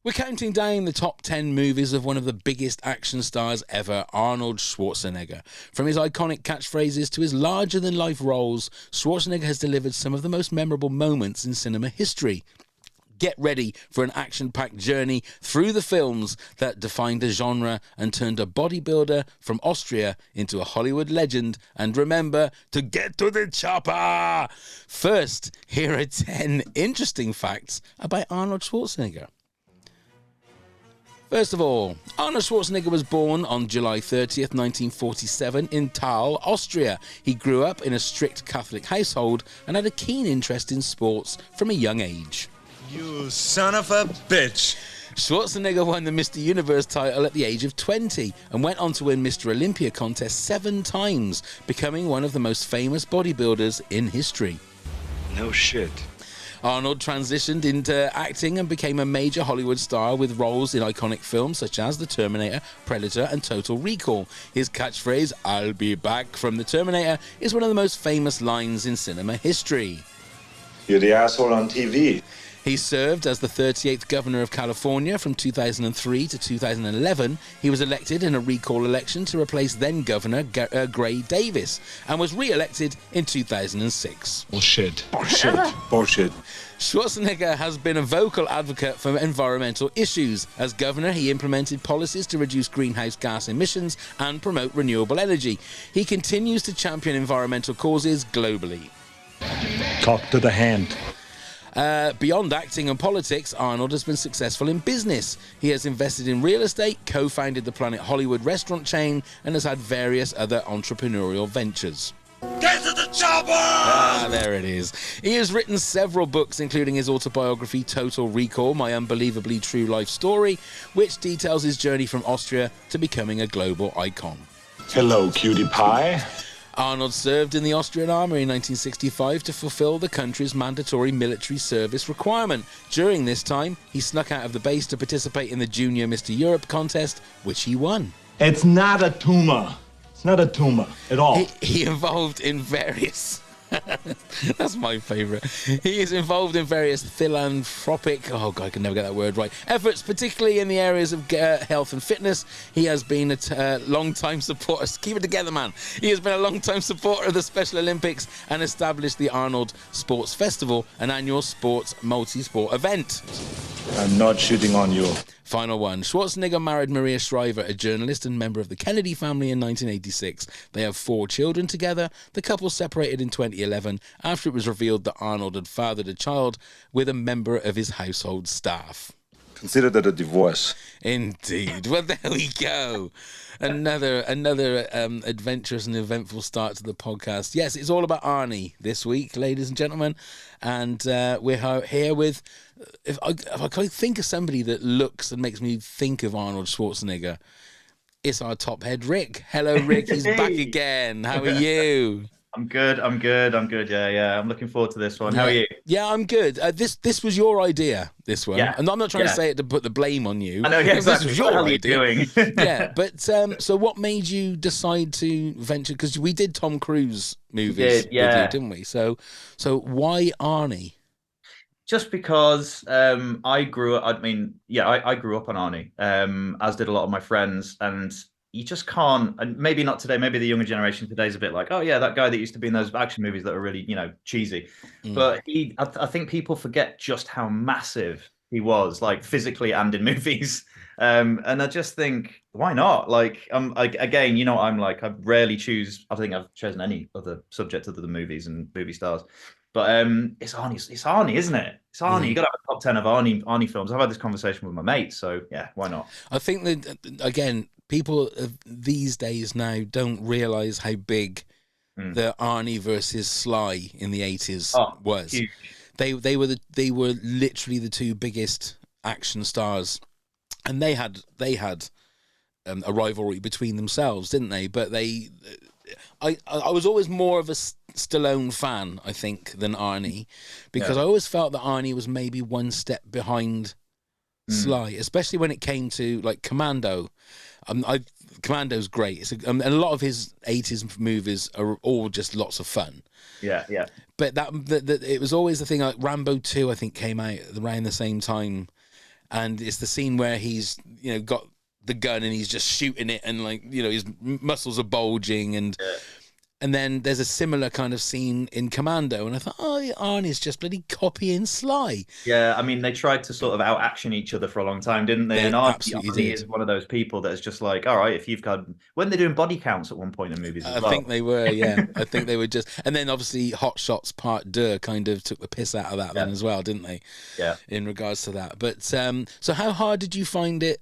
We're counting down the top 10 movies of one of the biggest action stars ever, Arnold Schwarzenegger. From his iconic catchphrases to his larger-than-life roles, Schwarzenegger has delivered some of the most memorable moments in cinema history. Get ready for an action-packed journey through the films that defined a genre and turned a bodybuilder from Austria into a Hollywood legend. And remember to get to the chopper! First, here are 10 interesting facts about Arnold Schwarzenegger. First of all, Arnold Schwarzenegger was born on July 30th, 1947 in Thal, Austria. He grew up in a strict Catholic household and had a keen interest in sports from a young age. You son of a bitch. Schwarzenegger won the Mr. Universe title at the age of 20 and went on to win Mr. Olympia contest 7 times, becoming one of the most famous bodybuilders in history. No shit. Arnold transitioned into acting and became a major Hollywood star with roles in iconic films such as The Terminator, Predator and Total Recall. His catchphrase, "I'll be back" from The Terminator, is one of the most famous lines in cinema history. You're the asshole on TV. He served as the 38th governor of California from 2003 to 2011. He was elected in a recall election to replace then-Governor Gray Davis and was re-elected in 2006. Bullshit. Bullshit. Schwarzenegger has been a vocal advocate for environmental issues. As governor, he implemented policies to reduce greenhouse gas emissions and promote renewable energy. He continues to champion environmental causes globally. Talk to the hand. Beyond acting and politics, Arnold has been successful in business. He has invested in real estate, co-founded the Planet Hollywood restaurant chain, and has had various other entrepreneurial ventures. Get to the chopper! There it is. He has written several books, including his autobiography Total Recall, My Unbelievably True Life Story, which details his journey from Austria to becoming a global icon. Hello, cutie pie. Arnold served in the Austrian army in 1965 to fulfill the country's mandatory military service requirement. During this time, he snuck out of the base to participate in the Junior Mr. Europe contest, which he won. It's not a tumor. It's not a tumor at all. He involved in various... That's my favourite. He is involved in various philanthropic, I can never get that word right, efforts, particularly in the areas of health and fitness. He has been a long-time supporter, keep it together man, he has been a long-time supporter of the Special Olympics and established the Arnold Sports Festival, an annual sports multi-sport event. I'm not shooting on you. Final one. Schwarzenegger married Maria Shriver, a journalist and member of the Kennedy family, in 1986. They have 4 children together. The couple separated in 2011 after it was revealed that Arnold had fathered a child with a member of his household staff. Consider that a divorce. Indeed. Well, there we go. Another adventurous and eventful start to the podcast. Yes, it's all about Arnie this week, ladies and gentlemen. And we're here with... If I can think of somebody that looks and makes me think of Arnold Schwarzenegger, it's our top head, Rick. Hello, Rick. He's back again. How are you? I'm good. Yeah. I'm looking forward to this one. How are you? Yeah, I'm good. This was your idea, this one. Yeah. And I'm not trying to say it to put the blame on you. I know, yeah, exactly. This was your idea. What are you doing? Yeah, but so what made you decide to venture? Because we did Tom Cruise movies with you, didn't we? So why Arnie? Just because I grew up. I grew up on Arnie, as did a lot of my friends, and you just can't. And maybe not today. Maybe the younger generation today is a bit like, oh yeah, that guy that used to be in those action movies that are really, cheesy. But I think people forget just how massive he was, like physically and in movies. And I just think, why not? Again, I'm like, I rarely choose. I think I've chosen any other subject other than movies and movie stars. But it's Arnie, isn't it? It's Arnie. You got to have a top 10 of Arnie films. I've had this conversation with my mates, so yeah, why not? I think that again, people these days now don't realise how big the Arnie versus Sly in the 80s was. Huge. They were literally the 2 biggest action stars, and they had a rivalry between themselves, didn't they? But I was always more of a Stallone fan, I think, than Arnie, because I always felt that Arnie was maybe one step behind Sly, especially when it came to like Commando. Commando's great. And a lot of his 80s movies are all just lots of fun. Yeah. But that it was always the thing. Like Rambo 2, I think, came out around the same time. and it's the scene where he's got the gun and he's just shooting it, and like his muscles are bulging, and then there's a similar kind of scene in Commando, and I thought, oh, Arnie's just bloody copying Sly. Yeah, I mean, they tried to sort of out-action each other for a long time, didn't they? They And absolutely Arnie did. is one of those people that's just like, all right, if you've got... When they're doing body counts at one point in movies as well. I think they were, yeah. I think they were just... And then obviously Hot Shots Part 2 kind of took the piss out of that then as well, didn't they? Yeah. In regards to that. But, so how hard did you find it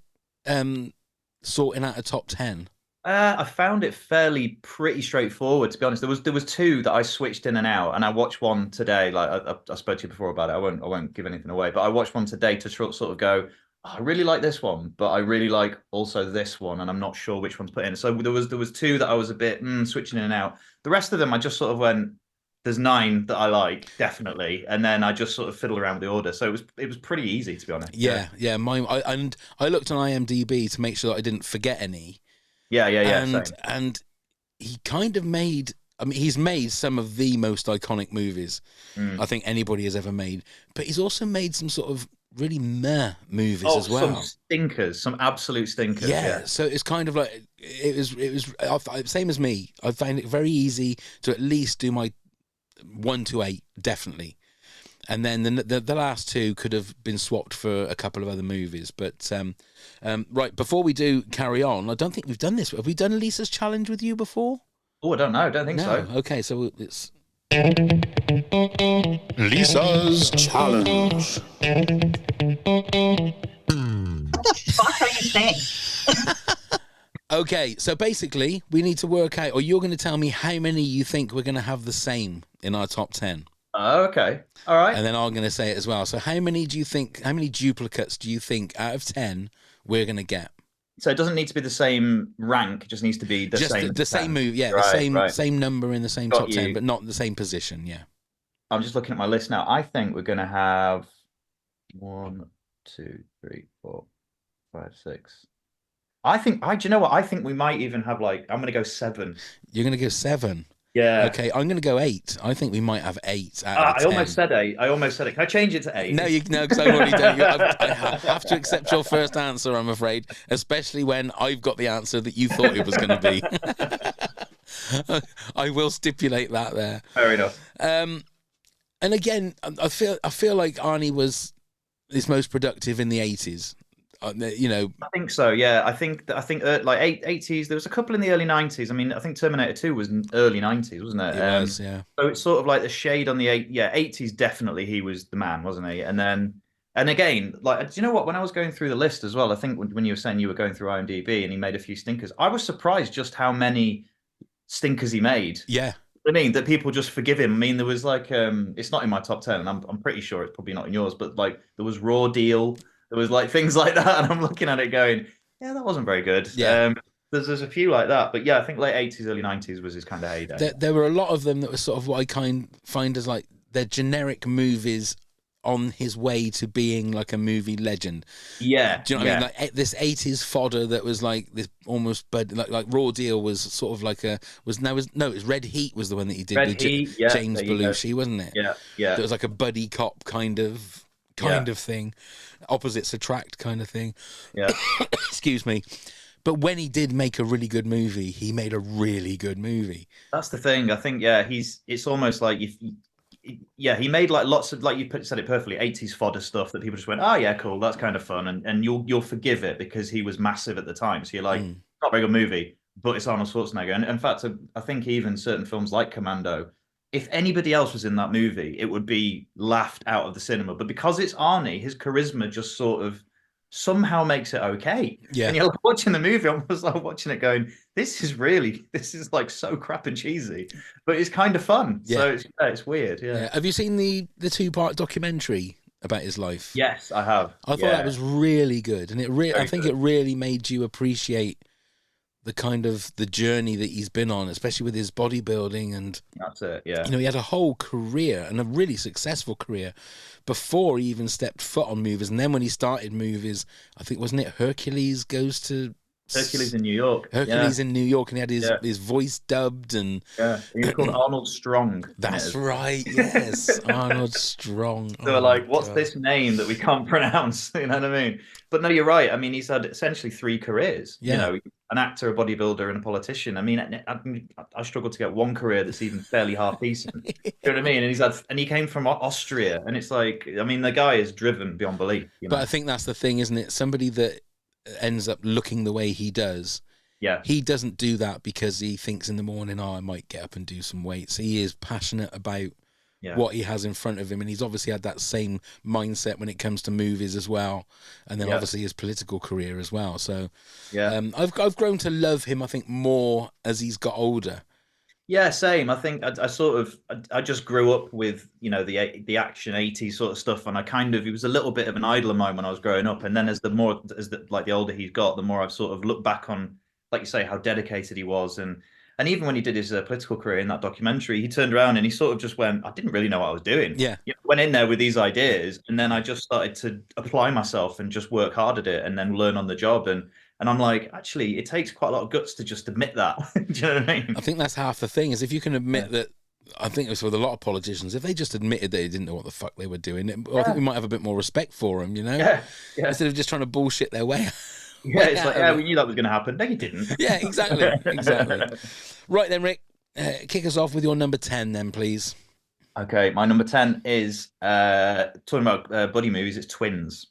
sorting out a top 10? I found it pretty straightforward, to be honest. There was two that I switched in and out, and I watched one today. Like I spoke to you before about it. I won't give anything away, but I watched one today to sort of go, oh, I really like this one, but I really like also this one, and I'm not sure which one to put in. So there was two that I was a bit switching in and out. The rest of them, I just sort of went, there's 9 that I like, definitely, and then I just sort of fiddled around with the order. So it was pretty easy, to be honest. Yeah. I looked on IMDb to make sure that I didn't forget any. Yeah. And he kind of made... I mean, he's made some of the most iconic movies I think anybody has ever made, but he's also made some sort of really meh movies as well. Some stinkers, some absolute stinkers. Yeah, so it's kind of like it was same as me. I found it very easy to at least do my 1 to 8, definitely. And then the last 2 could have been swapped for a couple of other movies. But right, before we do carry on, I don't think we've done this. Have we done Lisa's challenge with you before? Oh, I don't know. I don't think so. Okay, so it's Lisa's challenge. What the fuck are you saying? okay. So basically, we need to work out, or you're going to tell me how many you think we're going to have the same in our top 10. Oh, okay. All right. And then I'm going to say it as well. So how many duplicates do you think out of 10 we're going to get? So it doesn't need to be the same rank. It just needs to be the same. The same move, yeah. Right, the same number in the same top 10, but not the same position, yeah. I'm just looking at my list now. I think we're going to have 1, 2, 3, 4, 5, 6. do you know what? I think we might even have I'm going to go 7. You're going to go 7? Yeah. Okay, I'm going to go 8. I think we might have 8 out of 10. I almost said 8. Can I change it to 8? No, because I've already done it. I have to accept your first answer, I'm afraid, especially when I've got the answer that you thought it was going to be. I will stipulate that there. Fair enough. And again, I feel like Arnie was his most productive in the 80s. I think so. Yeah, I think 80s. There was a couple in the early 90s. I mean, I think Terminator 2 was early 90s, wasn't it? It was, yeah. So it's sort of like the shade on the 80s. Definitely, he was the man, wasn't he? And again, do you know what? When I was going through the list as well, I think when you were saying you were going through IMDb and he made a few stinkers, I was surprised just how many stinkers he made. Yeah. I mean, that people just forgive him. I mean, there was it's not in my top 10, and I'm pretty sure it's probably not in yours, but there was Raw Deal. There was things like that, and I'm looking at it going, yeah, that wasn't very good. Yeah. There's a few like that, but yeah, I think late 80s, early 90s was his kind of heyday. There were a lot of them that were sort of what I find as they're generic movies on his way to being like a movie legend. Yeah. Do you know what I mean? This 80s fodder that was this almost, but like Raw Deal was sort of it was Red Heat was the one that he did with James Belushi, wasn't it? Yeah, yeah. It was like a buddy cop kind of thing, opposites attract kind of thing. Yeah. Excuse me. But when he did make a really good movie, he made a really good movie. That's the thing. I think, it's almost like he made lots of, you said it perfectly, 80s fodder stuff that people just went, oh yeah, cool, that's kind of fun, and you'll forgive it because he was massive at the time. So you're like, not a very good movie, but it's Arnold Schwarzenegger. And in fact, I think even certain films like Commando, if anybody else was in that movie, it would be laughed out of the cinema. But because it's Arnie, his charisma just sort of somehow makes it okay. Yeah. And you're watching the movie, I was watching it going, this is so crap and cheesy, but it's kind of fun. Yeah. So it's weird. Yeah. Have you seen the 2-part documentary about his life? Yes, I have. I thought that was really good, and I think it really made you appreciate the kind of the journey that he's been on, especially with his bodybuilding. And that's it. Yeah. He had a whole career, and a really successful career, before he even stepped foot on movies. And then when he started movies, I think, wasn't it Hercules Goes to Hercules in New York. Hercules in New York, and he had Yeah. his voice dubbed, and He was called Arnold Strong. that's right. Yes, Arnold Strong. So we're Oh my like, what's God. this name that we can't pronounce? You know what I mean? But no, you're right. I mean, he's had essentially 3 careers. Yeah. You know, an actor, a bodybuilder, and a politician. I mean, I struggle to get one career that's even fairly half decent. You know what I mean? And he came from Austria, and it's like, I mean, the guy is driven beyond belief. You know? But I think that's the thing, isn't it? Somebody that ends up looking the way he does, Yeah. he doesn't do that because he thinks in the morning, oh, I might get up and do some weights. He is passionate about what he has in front of him, and he's obviously had that same mindset when it comes to movies as well, and then obviously his political career as well. So I've grown to love him, I think, more as he's got older. Yeah, same. I think I just grew up with, you know, the action 80s sort of stuff, and he was a little bit of an idol of mine when I was growing up. And then the older he's got, the more I've sort of looked back on, like you say, how dedicated he was, and even when he did his political career in that documentary, he turned around and he sort of just went, I didn't really know what I was doing. Yeah, went in there with these ideas, and then I just started to apply myself and just work hard at it, and then learn on the job. And I'm like, actually, it takes quite a lot of guts to just admit that. Do you know what I mean? I think that's half the thing, is if you can admit that. I think it's with a lot of politicians, if they just admitted that they didn't know what the fuck they were doing, I think we might have a bit more respect for them, you know? Yeah. Instead of just trying to bullshit their way. It's like, we knew that was going to happen. No, you didn't. Yeah, exactly. Right then, Rick, kick us off with your number 10 then, please. Okay, my number 10 is talking about buddy movies. It's Twins.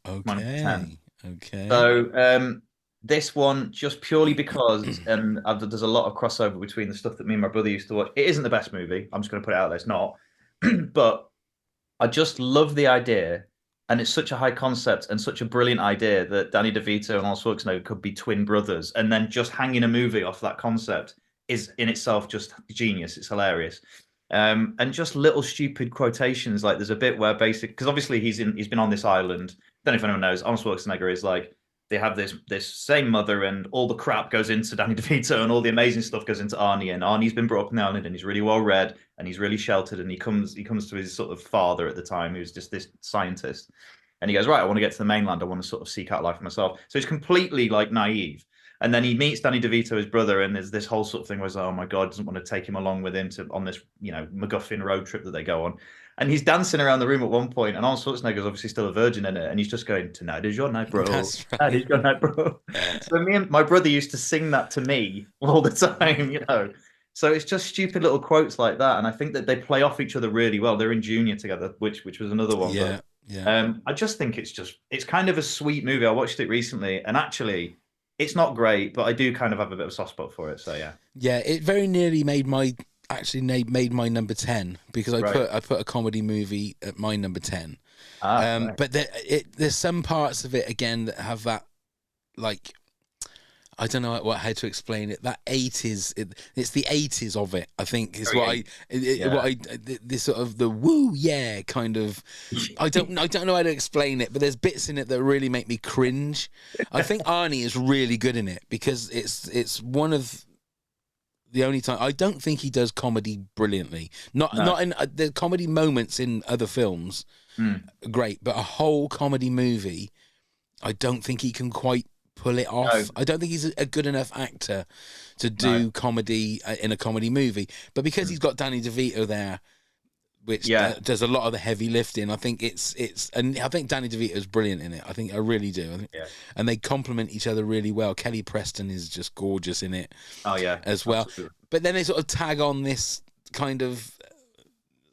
Okay. My number 10. Okay. So this one, just purely because there's a lot of crossover between the stuff that me and my brother used to watch. It isn't the best movie. I'm just going to put it out there. It's not. But I just love the idea. And it's such a high concept and such a brilliant idea that Danny DeVito and Arnold Schwarzenegger could be twin brothers. And then just hanging a movie off that concept is in itself just genius. It's hilarious. And just little stupid quotations. Like there's a bit where because obviously he's been on this island. Don't know if anyone knows. Arnold Schwarzenegger is like, they have this same mother, and all the crap goes into Danny DeVito, and all the amazing stuff goes into Arnie. And Arnie's been brought up on the island, and he's really well read, and he's really sheltered. And he comes to his sort of father at the time, who's just this scientist. And he goes, right, I want to get to the mainland. I want to sort of seek out life for myself. So he's completely like naive. And then he meets Danny DeVito, his brother, and there's this whole sort of thing where he's like, oh my God, doesn't want to take him along with him on this, you know, MacGuffin road trip that they go on. And he's dancing around the room at one point, and Arnold Schwarzenegger's obviously still a virgin in it, and he's just going, tonight is your night, bro. That's right. Tonight is your night, bro. So me and my brother used to sing that to me all the time, you know. So it's just stupid little quotes like that, and I think that they play off each other really well. They're in Junior together, which was another one. Yeah, but, I just think it's kind of a sweet movie. I watched it recently, and actually, it's not great, but I do kind of have a bit of a soft spot for it. So yeah. Yeah, it very nearly made my number 10, because I put a comedy movie at my number 10. Right. But there's some parts of it again that have that, like, I don't know how to explain it. That 80s, it's the 80s of it, I think, is this sort of the woo yeah kind of. I don't know how to explain it, but there's bits in it that really make me cringe. I think Arnie is really good in it, because it's one of the only time I don't think he does comedy brilliantly. Not in the comedy moments in other films, great, but a whole comedy movie, I don't think he can quite pull it off. No. I don't think he's a good enough actor to do comedy in a comedy movie. But because he's got Danny DeVito there, which does a lot of the heavy lifting, I think and I think Danny DeVito is brilliant in it. I really do. And they complement each other really well. Kelly Preston is just gorgeous in it. Oh yeah, as well. Absolutely. But then they sort of tag on this kind of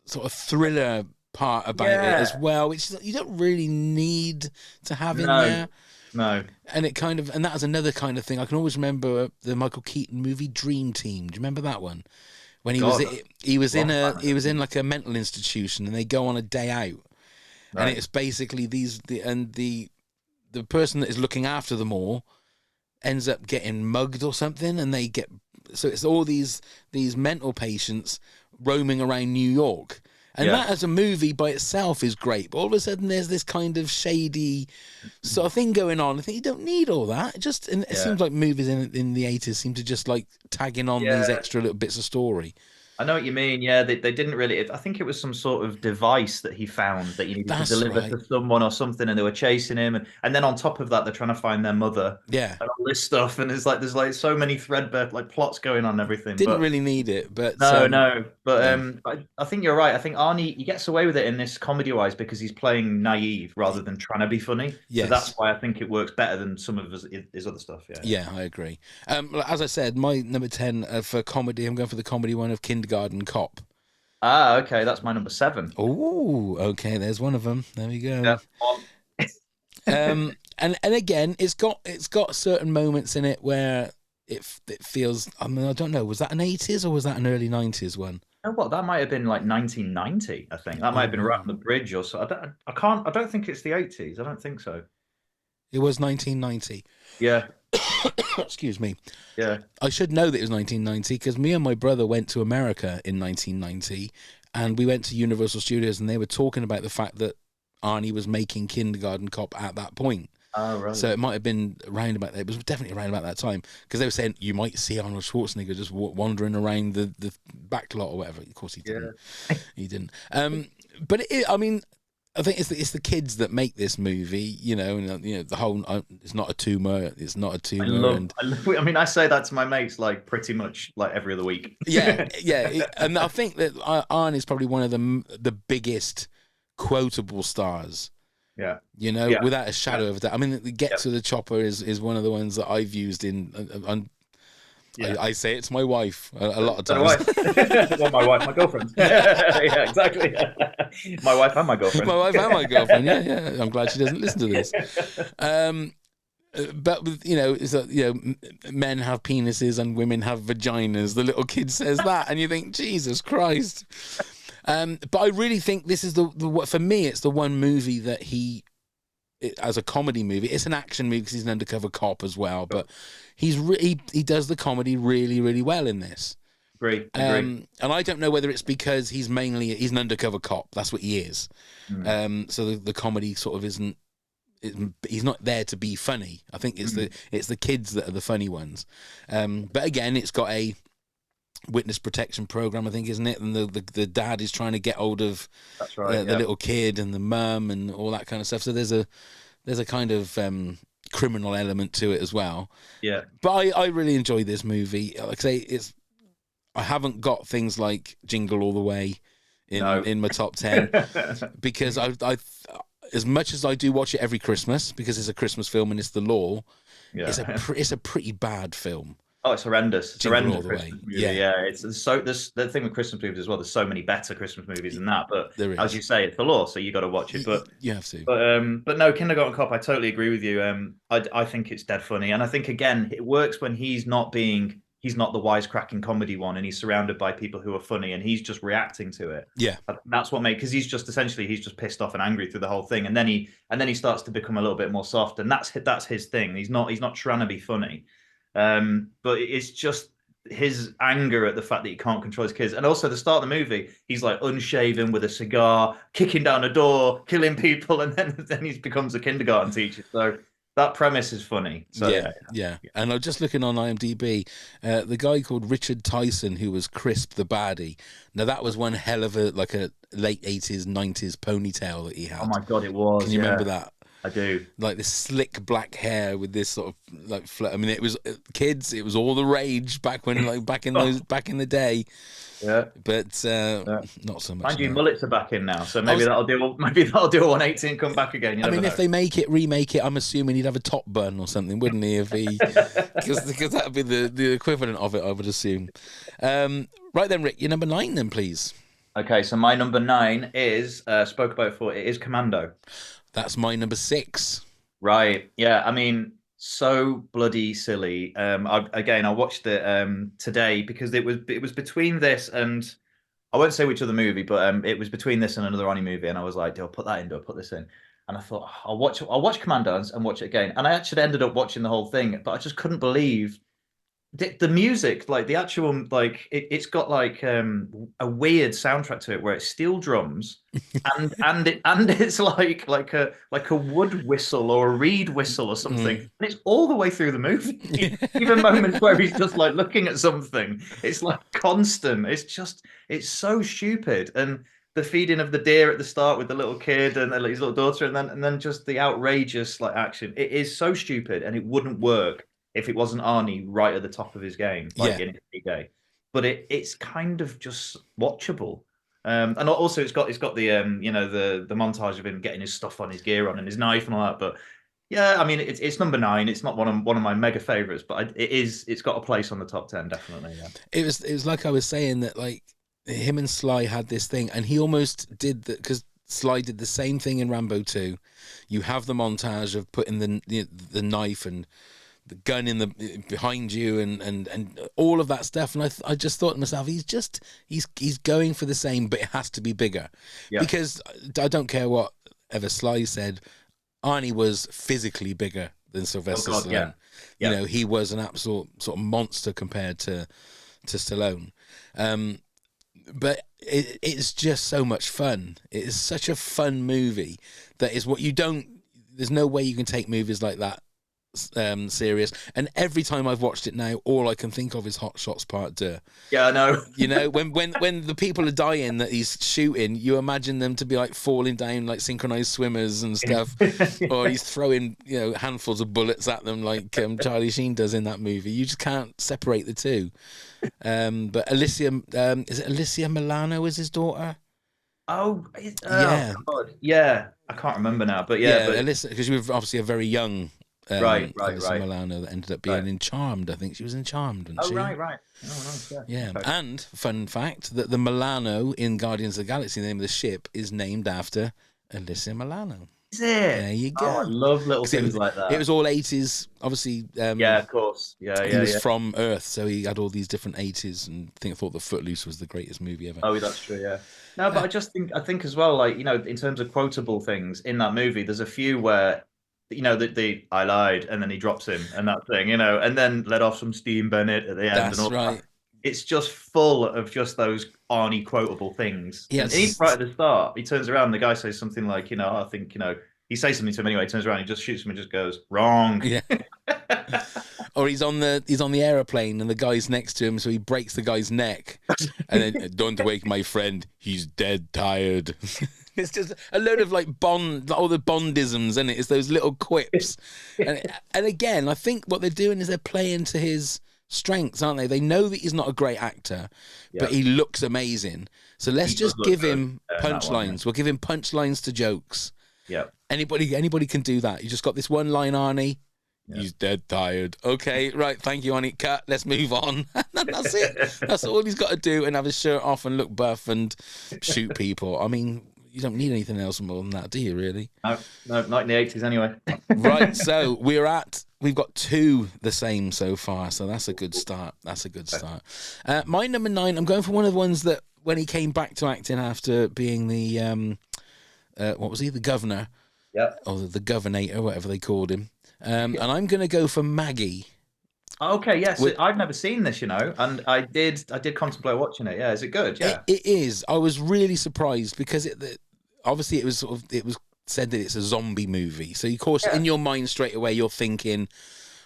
sort of thriller part about it as well, which you don't really need to have in there. No. And that was another kind of thing. I can always remember the Michael Keaton movie Dream Team. Do you remember that one? When he was in like a mental institution, and they go on a day out, and it's basically the person that is looking after them all ends up getting mugged or something, and so it's all these mental patients roaming around New York. And that as a movie by itself is great. But all of a sudden there's this kind of shady sort of thing going on. I think you don't need all that. It seems like movies in the 80s seem to just like tagging on these extra little bits of story. I know what you mean. Yeah, they didn't really. I think it was some sort of device that he found that he needed to That's deliver right. to someone or something, and they were chasing him. And then on top of that, they're trying to find their mother Yeah. and all this stuff. And there's like so many threadbare like plots going on and everything. Didn't But really need it, but no. But yeah. I think you're right. I think Arnie he gets away with it in this comedy wise because he's playing naive rather than trying to be funny. So that's Yes. why I think it works better than some of his other stuff. Yeah. Yeah, I agree. As I said, my number 10 for comedy, I'm going for the comedy one of Kindergarten Cop. Ah, okay. That's my number 7. Oh, okay. There's one of them. There we go. Yeah. On. And again, it's got certain moments in it where it feels. I mean, I don't know. Was that an 80s or was that an early 90s one? You know what? That might have been like 1990, I think. That might have been right on the bridge or so. I don't think it's the 80s. I don't think so. It was 1990. Yeah. Excuse me. Yeah. I should know that it was 1990 because me and my brother went to America in 1990 and we went to Universal Studios and they were talking about the fact that Arnie was making Kindergarten Cop at that point. Oh, right. So it might have been around about that. It was definitely around about that time because they were saying you might see Arnold Schwarzenegger just wandering around the back lot or whatever. Of course he didn't. Yeah. He didn't. But I mean, I think it's the kids that make this movie, you know, and the whole it's not a tumor. It's not a tumor. I love it. I mean, I say that to my mates like pretty much like every other week. Yeah. And I think that Arnie is probably one of the biggest quotable stars. Yeah. You know, Yeah. without a shadow of a doubt. I mean, the Get to the Chopper is one of the ones that I've used in. Yeah. I say it to my wife a lot of times. Well, my wife, my girlfriend. Yeah, exactly. My wife and my girlfriend. My wife and my girlfriend. Yeah. I'm glad she doesn't listen to this. But with, it's men have penises and women have vaginas. The little kid says that, and you think, Jesus Christ. But I really think this is the for me, it's the one movie that as a comedy movie, it's an action movie because he's an undercover cop as well. But he does the comedy really, really well in this. Agree. And I don't know whether it's because he's an undercover cop. That's what he is. So the comedy sort of isn't. He's not there to be funny. I think it's the kids that are the funny ones. But again, it's got a witness protection program, I think, isn't it? And the dad is trying to get hold of That's right, the little kid and the mum and all that kind of stuff. So there's a kind of criminal element to it as well. Yeah. But I really enjoyed this movie. Like I say, I haven't got things like Jingle All the Way in my top 10 because I as much as I do watch it every Christmas because it's a Christmas film and it's the law. Yeah. It's a pretty bad film. Oh, it's horrendous. It's Jingle horrendous. All the Christmas Way. movie. Yeah. It's the thing with Christmas movies as well. There's so many better Christmas movies than that. But There is. as you say, it's the law, so you got to watch it. But You have to. but no, Kindergarten Cop. I totally agree with you. I think it's dead funny, and I think again it works when he's not the wisecracking comedy one, and he's surrounded by people who are funny, and he's just reacting to it. Yeah. That's what because he's just pissed off and angry through the whole thing, and then he starts to become a little bit more soft, and that's his thing. He's not trying to be funny, but it's just his anger at the fact that he can't control his kids. And also the start of the movie, he's like unshaven with a cigar, kicking down a door, killing people, and then he becomes a kindergarten teacher. So that premise is funny. So yeah. And I'm just looking on IMDb, the guy called Richard Tyson, who was Crisp the baddie. Now that was one hell of a late 80s, 90s ponytail that he had. Oh my God, it was. Can you remember that? I do. Like this slick black hair with this sort of I mean, it was kids. It was all the rage back when, back in the day. Yeah, but not so much. Mind you, now. Mullets are back in now, so maybe that'll do a 180 and come back again. You I mean, never if they remake it, I'm assuming he'd have a top bun or something, wouldn't he? If he, because that would be the equivalent of it, I would assume. Right then, Rick, your number 9, then, please. Okay, so my number 9 is spoke about before. It is Commando. That's my number 6. Right. Yeah. I mean, so bloody silly. I watched it today because it was between this and I won't say which other movie, but it was between this and another Arnie movie, and I was like, do I put that in? Do I put this in? And I thought I'll watch Commando and watch it again. And I actually ended up watching the whole thing, but I just couldn't believe the music, like the actual, like it's got like a weird soundtrack to it where it's steel drums, and it's like a wood whistle or a reed whistle or something, and it's all the way through the movie. Even moments where he's just like looking at something, it's like constant. It's so stupid. And the feeding of the deer at the start with the little kid and his little daughter, and then just the outrageous like action. It is so stupid, and it wouldn't work if it wasn't Arnie right at the top of his game, like in his day. But it's kind of just watchable. And also it's got the the montage of him getting his stuff on, his gear on, and his knife and all that. But yeah, I mean it's number 9. It's not one of my mega favorites, but it's got a place on the top 10 definitely. Yeah. It was like I was saying that like him and Sly had this thing, and he almost did that because Sly did the same thing in Rambo 2. You have the montage of putting the knife and the gun in the behind you and all of that stuff, and I just thought to myself, he's going for the same, but it has to be bigger, because I don't care what ever Sly said, Arnie was physically bigger than Sylvester Stallone. You know, he was an absolute sort of monster compared to Stallone. But it's just so much fun. It is such a fun movie that is what you don't. There's no way you can take movies like that serious. And every time I've watched it now, all I can think of is Hot Shots Part 2. Yeah, I know. You know, when the people are dying that he's shooting, you imagine them to be like falling down like synchronized swimmers and stuff, or he's throwing handfuls of bullets at them like Charlie Sheen does in that movie. You just can't separate the two. But Alicia, is it Alicia Milano is his daughter? Oh, yeah. God. Yeah, I can't remember now, but Alicia, because she was obviously a very young right. Milano that ended up being in Charmed. I think she was in Charmed, wasn't she? Right. Oh, nice, yeah. Okay. And fun fact that the Milano in Guardians of the Galaxy, the name of the ship, is named after Alicia Milano. Is it? There you go. Oh, I love little things like that. It was all 80s, obviously. Yeah, of course. Yeah. He was from Earth, so he had all these different 80s, and I thought that Footloose was the greatest movie ever. Oh, that's true. Yeah. No, but I think as well, like in terms of quotable things in that movie, there's a few where the I lied, and then he drops him and that thing, and then let off some steam Bennett at the end. That's and all right. That. It's just full of just those Arnie quotable things. Yes. And even right at the start, he turns around, and the guy says something like, I think, he says something to him anyway, he turns around, he just shoots him and just goes, wrong. Yeah. Or he's on the aeroplane and the guy's next to him, so he breaks the guy's neck. And then, don't wake my friend, he's dead tired. It's just a load of like all the Bondisms, isn't it? It's those little quips. And again, I think what they're doing is they're playing to his strengths, aren't they? They know that he's not a great actor, but he looks amazing. So let's just give him punchlines. We'll give him punchlines to jokes. Yeah. Anybody can do that. You just got this one line, Arnie. Yeah. He's dead tired. Okay, right. Thank you, Arnie. Cut. Let's move on. That's it. That's all he's got to do, and have his shirt off and look buff and shoot people. I mean, you don't need anything else more than that, do you? Really? No, not in the 80s anyway. Right. So we've got 2 the same so far. So that's a good start. My number 9. I'm going for one of the ones that when he came back to acting after being the what was he? The governor. Yeah. Or the governator, whatever they called him. And I'm going to go for Maggie. Okay, yes. I've never seen this, and I did contemplate watching it. Yeah, is it good? Yeah. It is. I was really surprised because obviously it was said that it's a zombie movie. So of course in your mind straight away you're thinking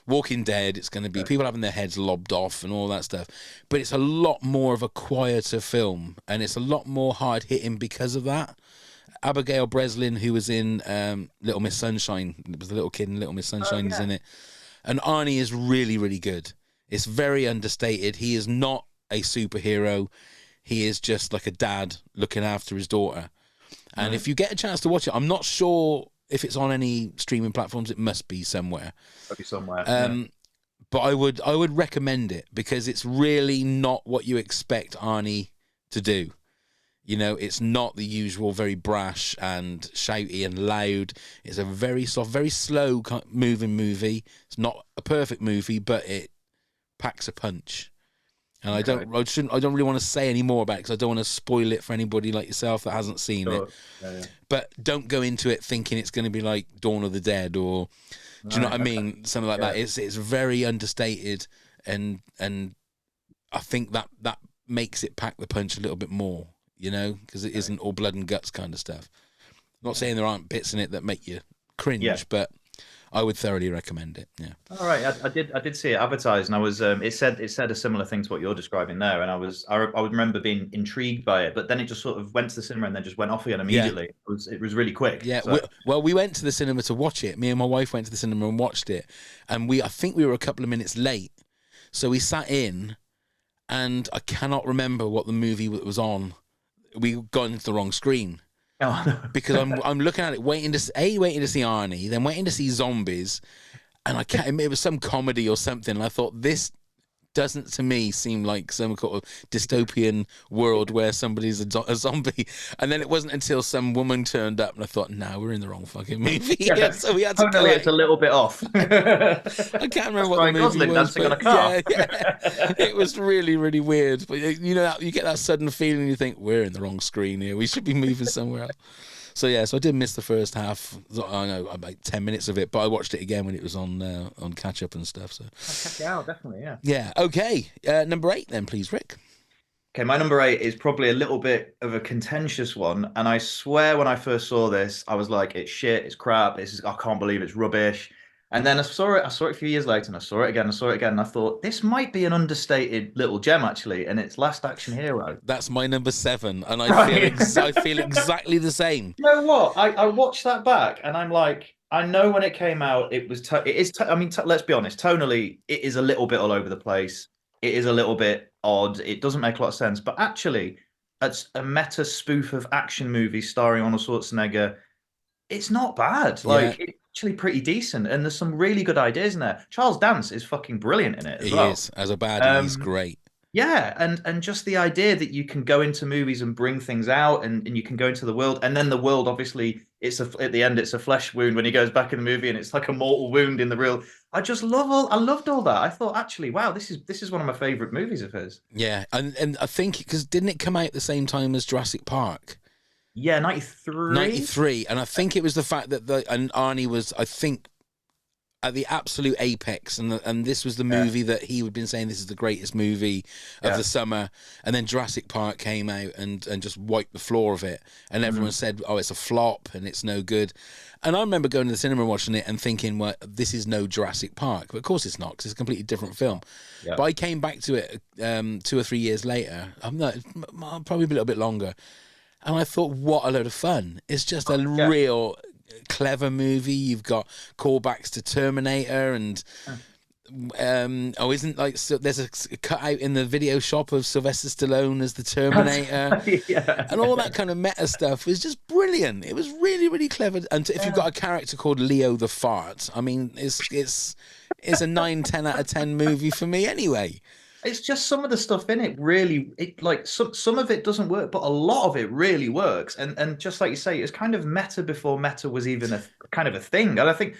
Walking Dead, it's going to be people having their heads lobbed off and all that stuff. But it's a lot more of a quieter film, and it's a lot more hard hitting because of that. Abigail Breslin, who was in Little Miss Sunshine, was the little kid in Little Miss Sunshine, is in it. And Arnie is really, really good. It's very understated. He is not a superhero. He is just like a dad looking after his daughter. And if you get a chance to watch it, I'm not sure if it's on any streaming platforms. It must be somewhere. Maybe somewhere. But I would recommend it because it's really not what you expect Arnie to do. It's not the usual very brash and shouty and loud. It's a very soft, very slow moving movie. It's not a perfect movie, but it packs a punch. And I don't really want to say any more about it because I don't want to spoil it for anybody like yourself that hasn't seen it. Yeah. But don't go into it thinking it's going to be like Dawn of the Dead or, do you know what I mean? Something like that. It's very understated. and I think that makes it pack the punch a little bit more, you know, because it isn't all blood and guts kind of stuff. I'm not saying there aren't bits in it that make you cringe, but I would thoroughly recommend it. Yeah. All right, I did see it advertised, and I was it said a similar thing to what you're describing there, and I would remember being intrigued by it, but then it just sort of went to the cinema and then just went off again immediately. It was really quick. Yeah. So. We went to the cinema to watch it. Me and my wife went to the cinema and watched it, and I think we were a couple of minutes late, so we sat in, and I cannot remember what the movie was on. We got into the wrong screen. Oh, no. Because I'm looking at it, waiting to see Arnie, then waiting to see zombies, and I can't. It was some comedy or something. And I thought, this doesn't to me seem like some kind of dystopian world where somebody's a zombie. And then it wasn't until some woman turned up, and I thought, no, we're in the wrong fucking movie. Yeah. So we had to Totally, it's a little bit off. I can't remember what the movie Gosling was. dancing on a car. Yeah, it was really, really weird. But you know, you get that sudden feeling. You think we're in the wrong screen here. We should be moving somewhere else. So yeah, so I did miss the first half. I know about 10 minutes of it, but I watched it again when it was on catch up and stuff. So I'll check it out, definitely. Yeah. Yeah. Okay. Number 8, then, please, Rick. Okay, my number 8 is probably a little bit of a contentious one, and I swear when I first saw this, I was like, "It's shit, it's crap, I can't believe it's rubbish." And then I saw it a few years later, and I saw it again, and I thought, this might be an understated little gem, actually, and it's Last Action Hero. That's my number 7, and I feel exactly the same. You know what? I watched that back, and I'm like, I know when it came out, let's be honest, tonally, it is a little bit all over the place. It is a little bit odd. It doesn't make a lot of sense, but actually, it's a meta spoof of action movies starring Arnold Schwarzenegger. It's not bad. Like, it's actually pretty decent, and there's some really good ideas in there. Charles Dance is fucking brilliant in it as well. He is. As a baddie, he's great. Yeah, and just the idea that you can go into movies and bring things out, and you can go into the world, and then the world, obviously, at the end, it's a flesh wound when he goes back in the movie, and it's like a mortal wound in the real. I loved all that. I thought, actually, wow, this is one of my favorite movies of his. Yeah, and I think, because didn't it come out at the same time as Jurassic Park? Yeah, 93. 93, and I think it was the fact that Arnie was, I think, at the absolute apex, and this was the movie that he had been saying this is the greatest movie of the summer, and then Jurassic Park came out and just wiped the floor of it, and everyone said, oh, it's a flop and it's no good. And I remember going to the cinema and watching it and thinking, well, this is no Jurassic Park, but of course it's not, because it's a completely different film. But I came back to it 2 or 3 years later, probably a little bit longer, and I thought, what a load of fun. It's just a real clever movie. You've got callbacks to Terminator, and isn't like, so there's a cutout in the video shop of Sylvester Stallone as the Terminator. And all that kind of meta stuff was just brilliant. It was really, really clever. And if you've got a character called Leo the Fart, I mean, it's a 9, 10 out of 10 movie for me anyway. It's just some of the stuff in it really, some of it doesn't work, but a lot of it really works. And just like you say, it's kind of meta before meta was even a kind of a thing. And I think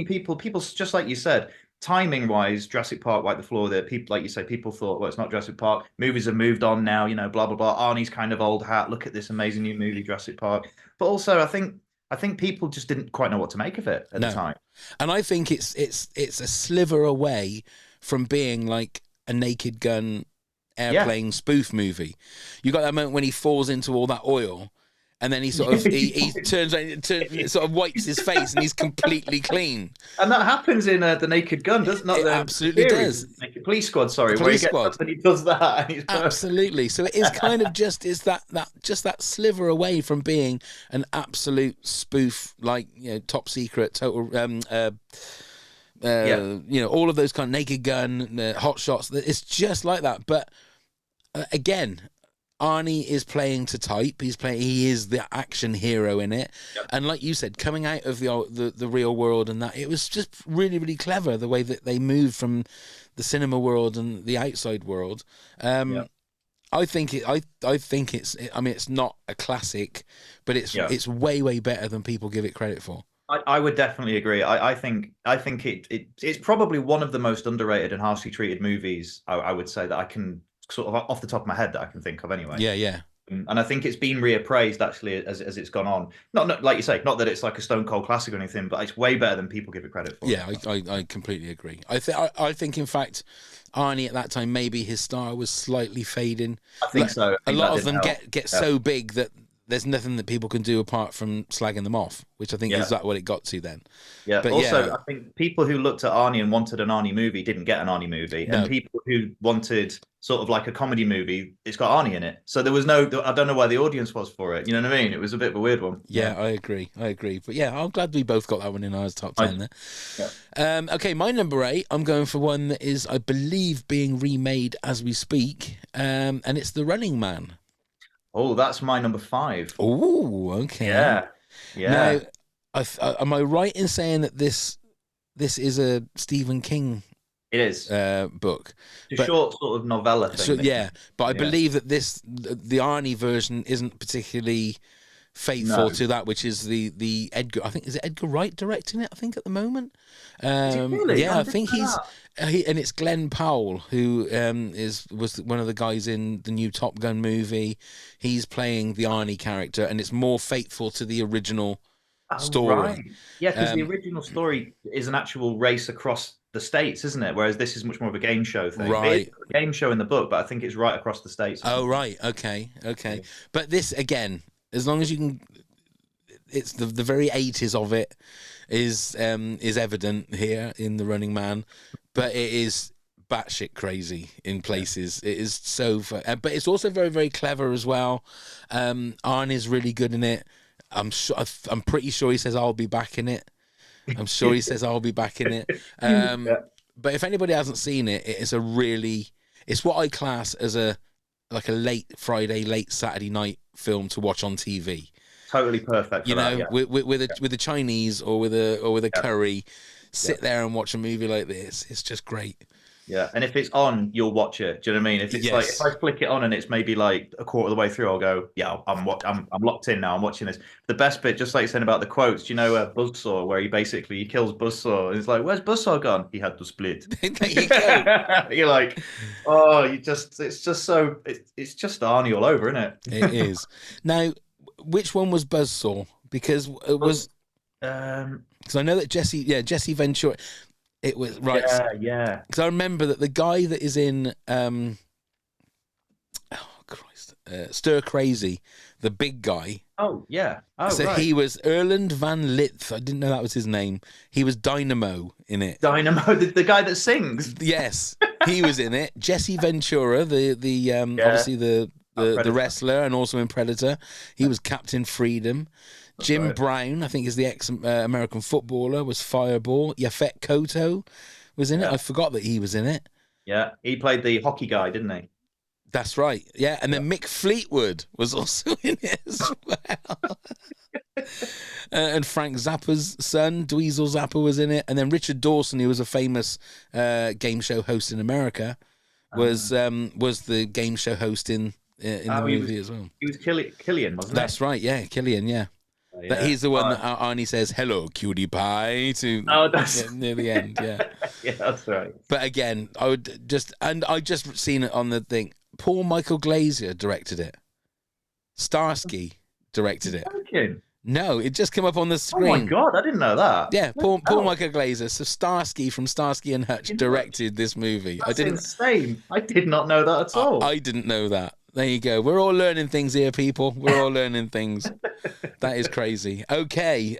people just like you said, timing wise, Jurassic Park wiped the floor. That people, like you say, people thought, well, it's not Jurassic Park. Movies have moved on now, you know, blah blah blah. Arnie's kind of old hat. Look at this amazing new movie, Jurassic Park. But also, I think people just didn't quite know what to make of it at the time. And I think it's a sliver away from being like a Naked Gun airplane spoof movie. You got that moment when he falls into all that oil, and then he sort of he turns sort of wipes his face, and he's completely clean. And that happens in the Naked Gun, doesn't it? It absolutely does. Naked Police Squad, sorry, Police where Squad. And he does that. And he's absolutely. So it is kind of just that sliver away from being an absolute spoof, like, you know, Top Secret, total. You know, all of those kind of Naked Gun, Hot Shots. It's just like that. But again, Arnie is playing to type. He is the action hero in it. And like you said, coming out of the real world, and that, it was just really, really clever the way that they moved from the cinema world and the outside world. I think it's. I mean, it's not a classic, but it's way, way better than people give it credit for. I would definitely agree. I think it's probably one of the most underrated and harshly treated movies. I would say that I can sort of off the top of my head that I can think of anyway. Yeah. And I think it's been reappraised actually as it's gone on. Not like you say, not that it's like a stone cold classic or anything, but it's way better than people give it credit for. Yeah, I completely agree. I think in fact, Arnie at that time, maybe his star was slightly fading. I think so. I A think lot that of them didn't help. get so big that there's nothing that people can do apart from slagging them off, which I think is that what it got to then. Yeah. But also, I think people who looked at Arnie and wanted an Arnie movie didn't get an Arnie movie, No. and people who wanted sort of like a comedy movie, it's got Arnie in it. So there was no, I don't know where the audience was for it. You know what I mean? It was a bit of a weird one. Yeah, I agree. But yeah, I'm glad we both got that one in our top 10 there. Yeah. Okay, my number 8, I'm going for one that is, I believe, being remade as we speak, and it's The Running Man. Oh, that's my number 5. Oh, okay. Yeah. Now, am I right in saying that this is a Stephen King It is book? a short sort of novella thing. So, yeah, but I believe that the Arnie version isn't particularly faithful to that, which is the Edgar. I think is it Edgar Wright directing it? I think at the moment. Is it really? Yeah, I think and it's Glenn Powell who was one of the guys in the new Top Gun movie. He's playing the Arnie character, and it's more faithful to the original story. Right. Yeah, because the original story is an actual race across the states, isn't it? Whereas this is much more of a game show thing. Right. It's a game show in the book, but I think it's right across the states. Oh, right. Okay. But this again, as long as you can, it's the very 80s of it is evident here in The Running Man, but it is batshit crazy in places. It is so, but it's also very, very clever as well. Arnie's really good in it. I'm pretty sure he says I'll be back in it. I'm sure he says I'll be back in it. But if anybody hasn't seen it, it's what I class as a late Friday, late Saturday night film to watch on TV. Totally perfect. With a Chinese or with a curry, sit there and watch a movie like this. It's just great. Yeah, and if it's on, you'll watch it. Do you know what I mean? If it's like if I flick it on and it's maybe like a quarter of the way through, I'll go, yeah, I'm locked in now. I'm watching this. The best bit, just like you said about the quotes, do you know Buzzsaw, where he kills Buzzsaw, and it's like, where's Buzzsaw gone? He had to split. There you go. You're like, oh, it's just Arnie all over, isn't it? It is. Now, which one was Buzzsaw? Because it was because I know that Jesse Ventura. It was right. Yeah. Because I remember that the guy that is in Stir Crazy, the big guy. Oh yeah. Oh, so right. he was Erland Van Lith. I didn't know that was his name. He was Dynamo in it. Dynamo, the guy that sings. Yes, he was in it. Jesse Ventura, the obviously the wrestler, and also in Predator. He was Captain Freedom. Jim Brown, I think, is the ex-American footballer, was Fireball. Yaphet Kotto was in it. I forgot that he was in it. Yeah, he played the hockey guy, didn't he? That's right. Yeah, and then Mick Fleetwood was also in it as well. And Frank Zappa's son, Dweezil Zappa, was in it. And then Richard Dawson, who was a famous game show host in America, was the game show host in the movie as well. He was Killian, wasn't he? That's right. Yeah, Killian. Yeah. That he's the one that Arnie says "Hello, cutie pie" to near the end. Yeah, yeah, that's right. But again, I just seen it on the thing. Paul Michael Glazer directed it. Starsky directed it. Okay. No, it just came up on the screen. Oh my god, I didn't know that. Yeah, Paul Michael Glazer. So Starsky from Starsky and Hutch directed this movie. That's insane. I did not know that at all. I didn't know that. There you go. We're all learning things here, people. We're all learning things. That is crazy. Okay.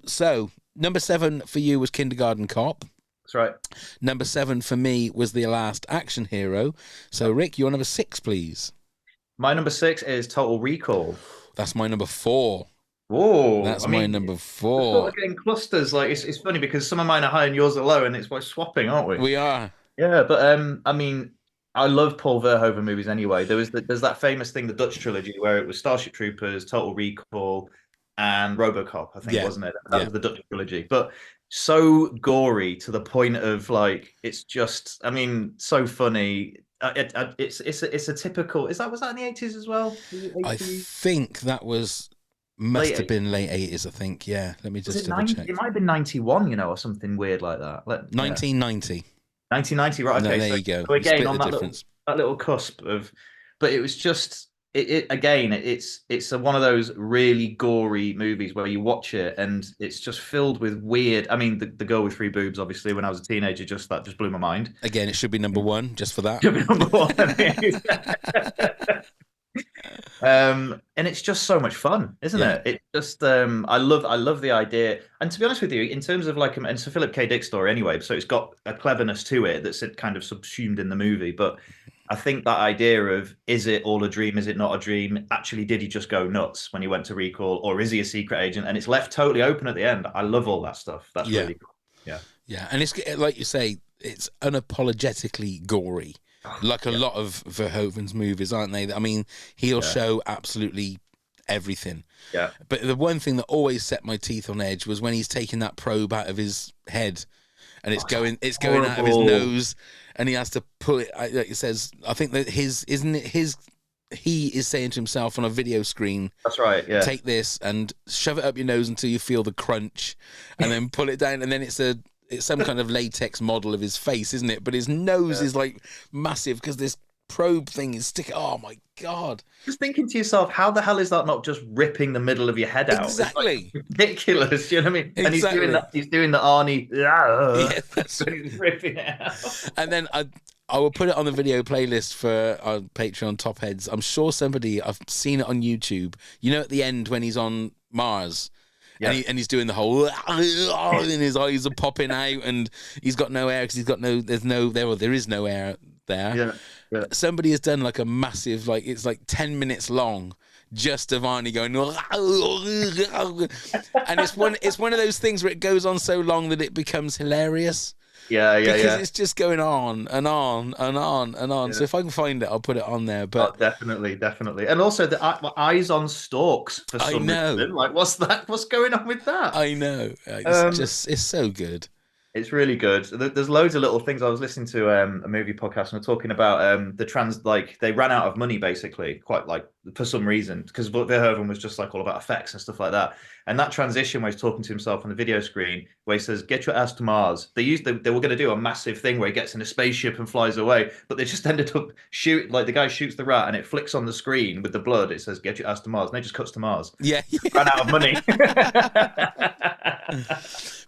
So number 7 for you was Kindergarten Cop. That's right. Number 7 for me was The Last Action Hero. So Rick, your number 6, please. My number 6 is Total Recall. That's my number 4. Oh, that's my number 4. We're sort of getting clusters. Like it's funny because some of mine are high and yours are low, and it's like swapping, aren't we? We are. Yeah, but I mean, I love Paul Verhoeven movies anyway. There's that famous thing, the Dutch trilogy, where it was Starship Troopers, Total Recall, and RoboCop, I think, wasn't it? That was the Dutch trilogy. But so gory to the point of like, it's just, I mean, so funny. It's a typical. Was that in the 80s as well? I think that must have been late 80s. I think. Yeah. Let me just double check. It might have been 91, or something weird like that. 1990. 1990, right? Okay, there you go. So again, on that little cusp of, but it was just it's one of those really gory movies where you watch it and it's just filled with weird. I mean, the girl with 3 boobs, obviously, when I was a teenager, that just blew my mind. Again, it should be number one just for that. Should be number one. And it's just so much fun, isn't it? It just I love the idea. And to be honest with you, in terms of like, and it's a Philip K. Dick story anyway, so it's got a cleverness to it that's kind of subsumed in the movie. But I think that idea of, is it all a dream? Is it not a dream? Actually, did he just go nuts when he went to recall, or is he a secret agent? And it's left totally open at the end. I love all that stuff. That's really cool. Yeah. And it's like you say, it's unapologetically gory. Like a lot of Verhoeven's movies, aren't they? I mean, he'll show absolutely everything. Yeah. But the one thing that always set my teeth on edge was when he's taking that probe out of his head, and it's going out of his nose, and he has to pull it. Like it says, I think that he is saying to himself on a video screen. That's right. Yeah. Take this and shove it up your nose until you feel the crunch, and then pull it down, and then it's some kind of latex model of his face, isn't it? But his nose is like massive because this probe thing is sticking. Oh my God. Just thinking to yourself, how the hell is that not just ripping the middle of your head out? Exactly. It's like ridiculous. Do you know what I mean? Exactly. And he's doing the Arnie. Yeah, that's he's ripping it out. And then I will put it on the video playlist for our Patreon Top Heads. I'm sure I've seen it on YouTube. You know, at the end when he's on Mars. Yeah. And he's doing the whole, and his eyes are popping out, and he's got no air because there is no air there. Yeah. Somebody has done like a massive, like it's like 10 minutes long, just of Arnie going, and it's one of those things where it goes on so long that it becomes hilarious. Because it's just going on and on and on and on. Yeah. So if I can find it, I'll put it on there. But definitely, and also the eyes on stalks for some reason. Like, what's that? What's going on with that? I know. It's so good. It's really good. There's loads of little things. I was listening to a movie podcast and we're talking about they ran out of money basically, quite like for some reason, because Verhoeven was just like all about effects and stuff like that. And that transition where he's talking to himself on the video screen, where he says, "Get your ass to Mars." They were going to do a massive thing where he gets in a spaceship and flies away, but they just ended up like the guy shoots the rat and it flicks on the screen with the blood. It says, "Get your ass to Mars," and they just cuts to Mars. Yeah, ran out of money.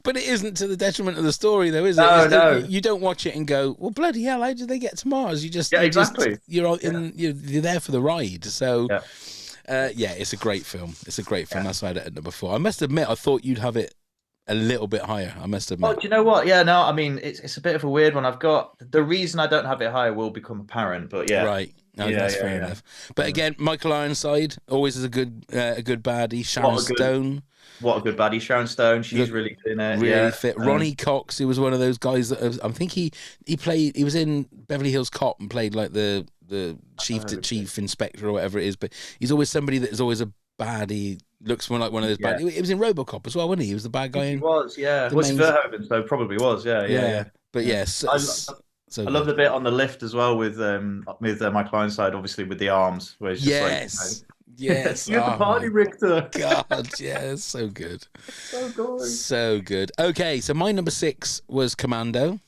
But it isn't to the detriment of the story, though, is it? No. You don't watch it and go, "Well, bloody hell, how did they get to Mars?" You're there for the ride. So, it's a great film. It's a great film. That's why I had it at number 4. I must admit, I thought you'd have it a little bit higher. I must admit. Oh, do you know what? Yeah, no. I mean, it's a bit of a weird one. I've got the reason I don't have it higher will become apparent, but yeah, right. No, that's fair enough. But again, Michael Ironside always is a good baddie. Sharon Stone. What a good baddie, Sharon Stone. She's really good in it. Really fit. Ronnie Cox, who was one of those guys that I think he was in Beverly Hills Cop and played like the chief inspector or whatever it is. But he's always somebody that is always a baddie. Looks more like one of those bad. He was in RoboCop as well, wasn't he? He was the bad guy. He was, yeah. Was Verhoeven? So probably was, yeah. But yes. I love the bit on the lift as well with Michael Ironside, obviously with the arms, where he's just yes. You're the party, Richter. God, yeah, so good. So gory. So good. Okay, so my number 6 was Commando.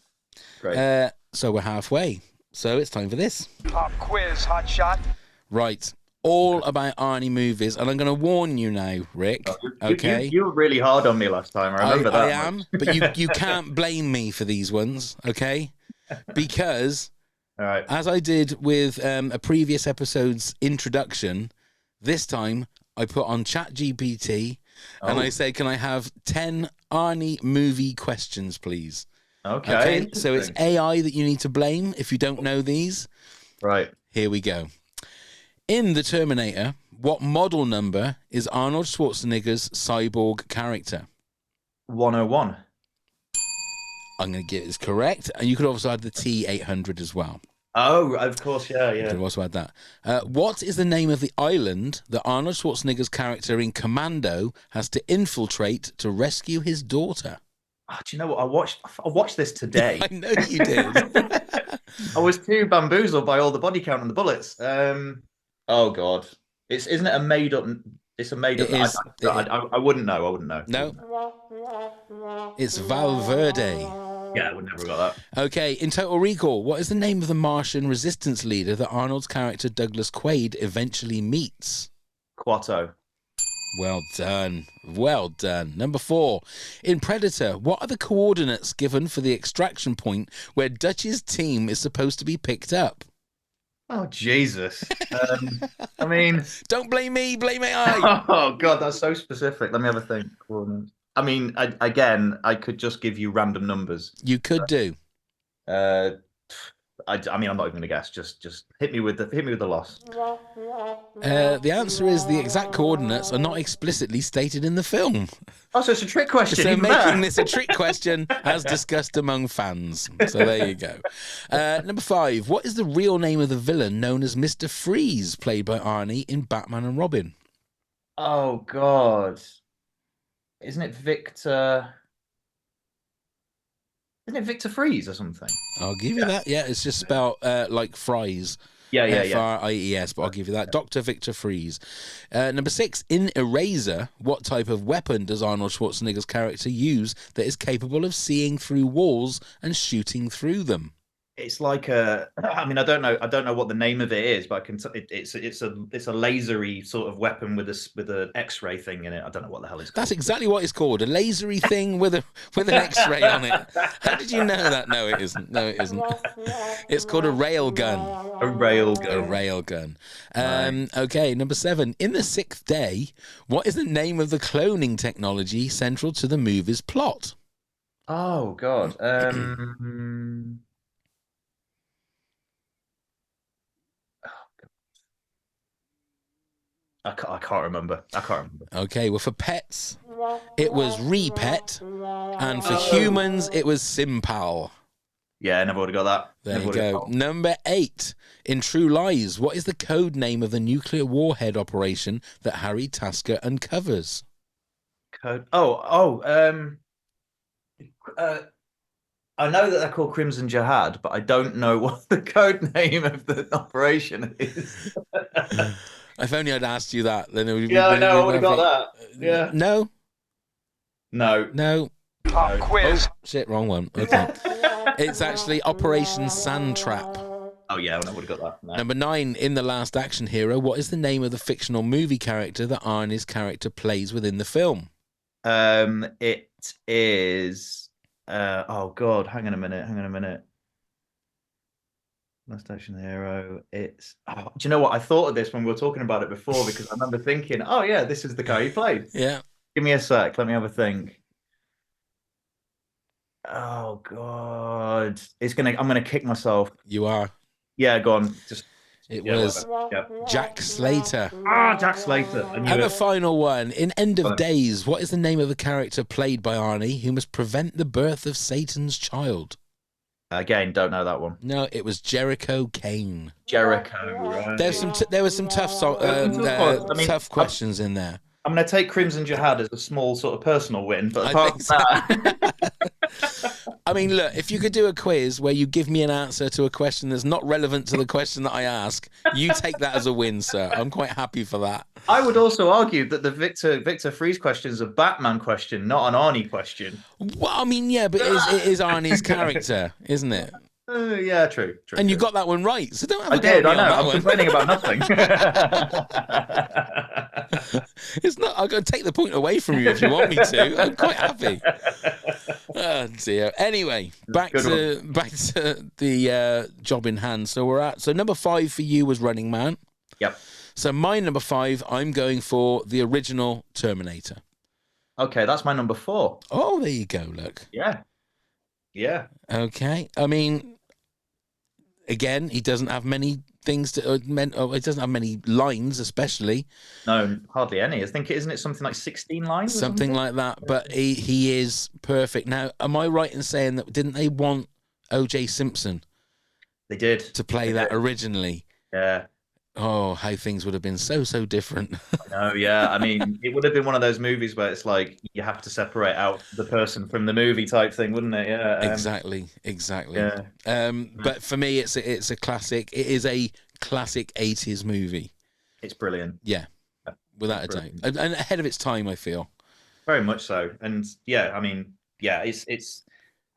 Great. So we're halfway. So it's time for this. Pop quiz, hot shot. Right. All about Arnie movies, and I'm going to warn you now, Rick. Okay, you were really hard on me last time. I remember that. I am, but you can't blame me for these ones, okay? Because, all right, as I did with a previous episode's introduction, this time I put on ChatGPT and I said, "Can I have 10 Arnie movie questions, please?" Okay. So it's AI that you need to blame if you don't know these. Right. Here we go. In The Terminator, what model number is Arnold Schwarzenegger's cyborg character? 101. I'm going to get this correct. And you could also add the T-800 as well. Oh, of course, yeah. You could also add that. What is the name of the island that Arnold Schwarzenegger's character in Commando has to infiltrate to rescue his daughter? Oh, do you know what? I watched this today. I know you did. I was too bamboozled by all the body count and the bullets. Oh God, isn't it a made up? It's a made up. I wouldn't know. No, it's Valverde. Yeah, I would never have got that. Okay, in Total Recall, what is the name of the Martian resistance leader that Arnold's character Douglas Quaid eventually meets? Quato. Well done. Well done. Number 4. In Predator, what are the coordinates given for the extraction point where Dutch's team is supposed to be picked up? Oh, Jesus. I mean... Don't blame me, blame AI. Oh, God, that's so specific. Let me have a think. I mean, I could just give you random numbers. You could do. I mean, I'm not even going to guess. Just hit me with the loss. The answer is the exact coordinates are not explicitly stated in the film. Oh, so it's a trick question. So even making better. this a trick question as discussed among fans. So there you go. Number 5. What is the real name of the villain known as Mr. Freeze, played by Arnie in Batman and Robin? Oh, God. Isn't it Victor? Isn't it Victor Freeze or something? I'll give you that. Yeah, it's just spelled like fries. Yeah. Fries, but I'll give you that. Dr. Victor Freeze. Number 6. In Eraser, what type of weapon does Arnold Schwarzenegger's character use that is capable of seeing through walls and shooting through them? It's like a. I mean, I don't know what the name of it is, but I can. It's a lasery sort of weapon with a X-ray thing in it. I don't know what the hell it's called. That's exactly what it's called. A lasery thing with an X-ray on it. How did you know that? No, it isn't. No, it isn't. It's called a rail gun. A rail gun. A rail gun. Okay, number 7. In The Sixth Day, what is the name of the cloning technology central to the movie's plot? Oh, God. I can't remember. Okay, well, for pets, it was Repet, and for humans, it was Simpal. Yeah, I never would have got that. There you go. Number 8. In True Lies, what is the code name of the nuclear warhead operation that Harry Tasker uncovers? Code. I know that they're called Crimson Jihad, but I don't know what the code name of the operation is. If only I'd asked you that, then it would. Yeah, I know. I would have got that. Yeah. No. Pop quiz. Oh, shit, wrong one. Okay. It's actually Operation Sand Trap. Oh yeah, I would have got that. No. Number 9. In The Last Action Hero, what is the name of the fictional movie character that Arnie's character plays within the film? It is. Oh God, hang on a minute. Last Action Hero. It's. Oh, do you know what? I thought of this when we were talking about it before because I remember thinking, oh yeah, this is the guy he played. Yeah. Give me a sec. Let me have a think. Oh God, I'm gonna kick myself. You are. Yeah, go on. It was Jack Slater. Ah, Jack Slater. And the final one. In End of Days, what is the name of the character played by Arnie who must prevent the birth of Satan's child? Again, don't know that one. No, it was Jericho Kane. Jericho, right. There were some tough questions in there. I'm going to take Crimson Jihad as a small sort of personal win, but apart from that... I mean, look, if you could do a quiz where you give me an answer to a question that's not relevant to the question that I ask, you take that as a win, sir. I'm quite happy for that. I would also argue that the Victor Freeze question is a Batman question, not an Arnie question. Well, I mean, yeah, but it is Arnie's character, isn't it? Yeah, true. And you got that one right, so don't have a I go did, at me I know. on that I'm one. complaining about nothing. It's not. I'm going to take the point away from you if you want me to. I'm quite happy. Oh dear. Anyway, back to the job in hand. So number 5 for you was Running Man. Yep. So my number 5, I'm going for the original Terminator. Okay, that's my number 4. Oh, there you go. Look. Yeah. Okay. I mean, again, he doesn't have many things to. He doesn't have many lines, especially. No, hardly any. I think isn't it something like 16 lines? Something like that. But he is perfect. Now, am I right in saying that didn't they want O.J. Simpson? They did to play that originally. Yeah. Oh, how things would have been so different. Oh yeah, I mean, it would have been one of those movies where it's like you have to separate out the person from the movie type thing, wouldn't it? Yeah, exactly. Yeah. But for me, it's a classic. It is a classic 80s movie. It's brilliant. Yeah, without a doubt, and ahead of its time, I feel. Very much so, and yeah, I mean, yeah, it's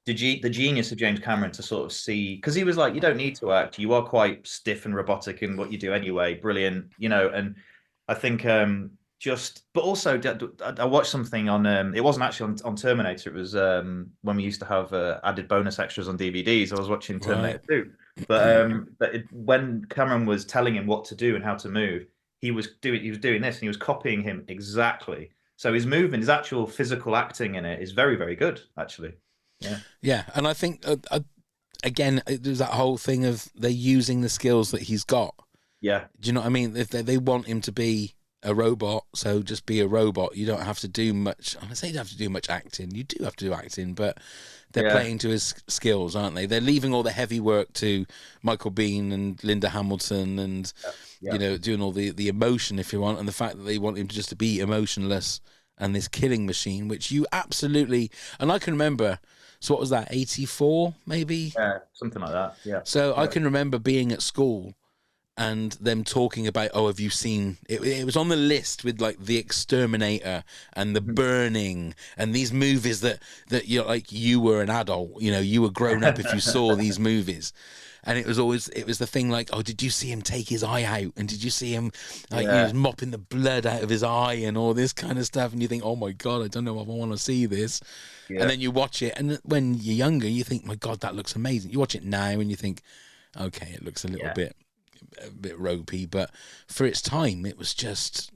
the genius of James Cameron to sort of see, because he was like, you don't need to act, you are quite stiff and robotic in what you do anyway, brilliant, and I think but also I watched something on it wasn't actually on Terminator, it was when we used to have added bonus extras on DVDs. I was watching Terminator 2, but when Cameron was telling him what to do and how to move, he was doing this and he was copying him exactly. So his movement, his actual physical acting in it is very, very good, actually. Yeah, and I think again, there's that whole thing of they're using the skills that he's got. Yeah. Do you know what I mean? If they want him to be a robot, so just be a robot. You don't have to do much. I say you don't have to do much acting. You do have to do acting, but they're playing to his skills, aren't they? They're leaving all the heavy work to Michael Biehn and Linda Hamilton and, doing all the emotion, if you want, and the fact that they want him just to be emotionless and this killing machine, which you absolutely... And I can remember... So what was that, 84 maybe? Yeah, something like that, yeah. So I can remember being at school and them talking about, have you seen... It was on the list with, like, The Exterminator and The Burning and these movies that you were an adult, you were grown up if you saw these movies. And it was the thing like, did you see him take his eye out? And did you see him, he was mopping the blood out of his eye and all this kind of stuff? And you think, oh my God, I don't know if I want to see this. Yeah. And then you watch it, and when you're younger, you think, my God, that looks amazing. You watch it now and you think, okay, it looks a bit ropey, but for its time, it was just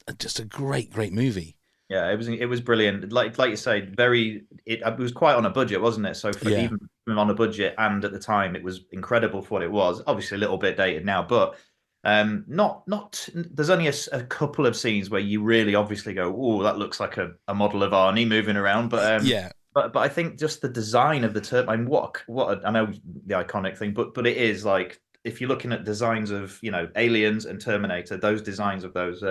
a great, great movie. Yeah, it was brilliant. Like you say, it was quite on a budget, wasn't it? So for even on a budget, and at the time, it was incredible for what it was. Obviously, a little bit dated now, but not. There's only a couple of scenes where you really obviously go, "Oh, that looks like a model of Arnie moving around." But But I think just the design of the turbine, what I know the iconic thing, but it is like, if you're looking at designs of Aliens and Terminator, those designs of those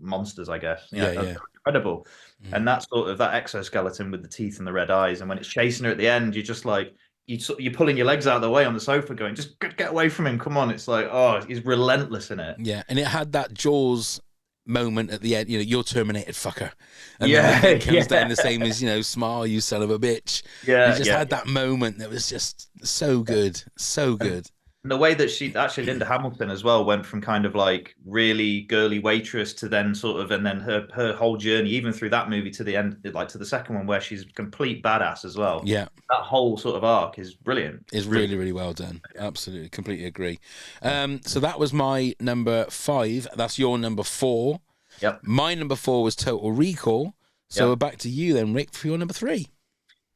monsters, I guess, incredible. And that sort of that exoskeleton with the teeth and the red eyes, and when it's chasing her at the end, you're just like you're pulling your legs out of the way on the sofa, going, just get away from him, come on. It's like, he's relentless in it. Yeah, and it had that Jaws moment at the end, you're terminated, fucker. And then it comes down the same as, smile, you son of a bitch. Yeah, you just had that moment that was just so good, so good. And the way that Linda Hamilton as well, went from kind of like really girly waitress to then and then her whole journey, even through that movie to the end, like to the second one where she's a complete badass as well. Yeah. That whole sort of arc is brilliant. It's really, really well done. Absolutely. Completely agree. So that was my number 5. That's your number 4. Yep. My number 4 was Total Recall. So we're back to you then, Rick, for your number 3.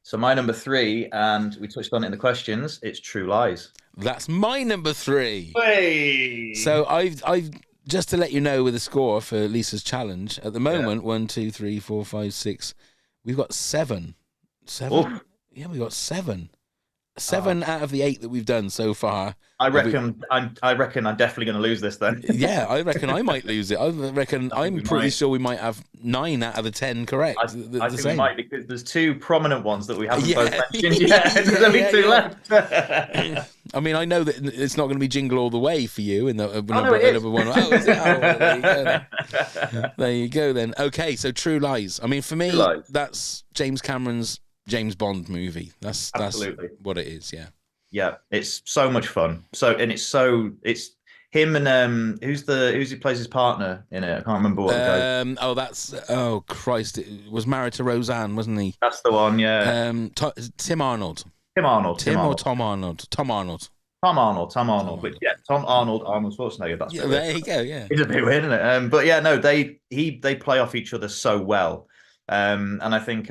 So my number 3, and we touched on it in the questions, it's True Lies. That's my number 3. Hey! So I've just to let you know with the score for Lisa's challenge at the moment, 1, 2, 3, 4, 5, 6. We've got 7. 7. Oof. Yeah, we got 7. 7 out of the 8 that we've done so far. I reckon I'm definitely going to lose this then. Yeah, I reckon I might lose it. I'm pretty sure we might have 9 out of the 10 correct. I think we might, because there's 2 prominent ones that we haven't both mentioned yet. There's only 2 left. I mean, I know that it's not going to be Jingle All the Way for you in the number 1. Oh, is it? There you go then. There you go then. Okay, so True Lies. I mean, for me, that's James Cameron's James Bond movie. That's what it is. Yeah, it's so much fun. It's him and who plays his partner in it? I can't remember what. Christ! It was married to Roseanne, wasn't he? That's the one. Yeah. Tim Arnold. Tom Arnold. Tom Arnold. Tom Arnold. Which, Tom Arnold, Arnold Schwarzenegger. That's there you go. Yeah. It's a bit weird, isn't it? But yeah, no, they play off each other so well. And I think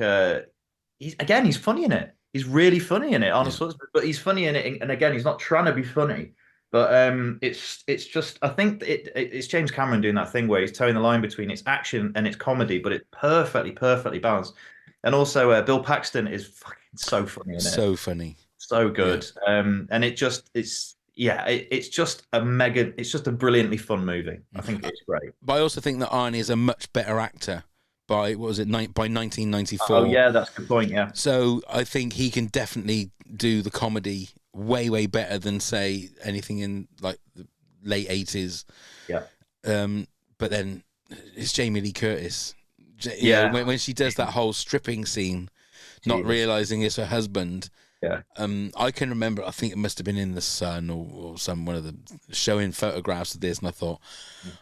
he's funny in it. He's really funny in it, Arnold Schwarzenegger, but he's funny in it. And again, he's not trying to be funny, but it's just, I think it's James Cameron doing that thing where he's towing the line between its action and its comedy, but it's perfectly balanced. And also, Bill Paxton is fucking so funny in it. So funny, so good. Yeah. And it's just a brilliantly fun movie. I think it's great. But I also think that Arnie is a much better actor. By 1994. Oh yeah, that's a good point. Yeah. So I think he can definitely do the comedy way better than, say, anything in like the late 80s. Yeah. But then it's Jamie Lee Curtis. When she does that whole stripping scene not Jesus. realizing it's her husband. Yeah. I can remember, I think it must have been in The Sun or one of the showing photographs of this, and I thought,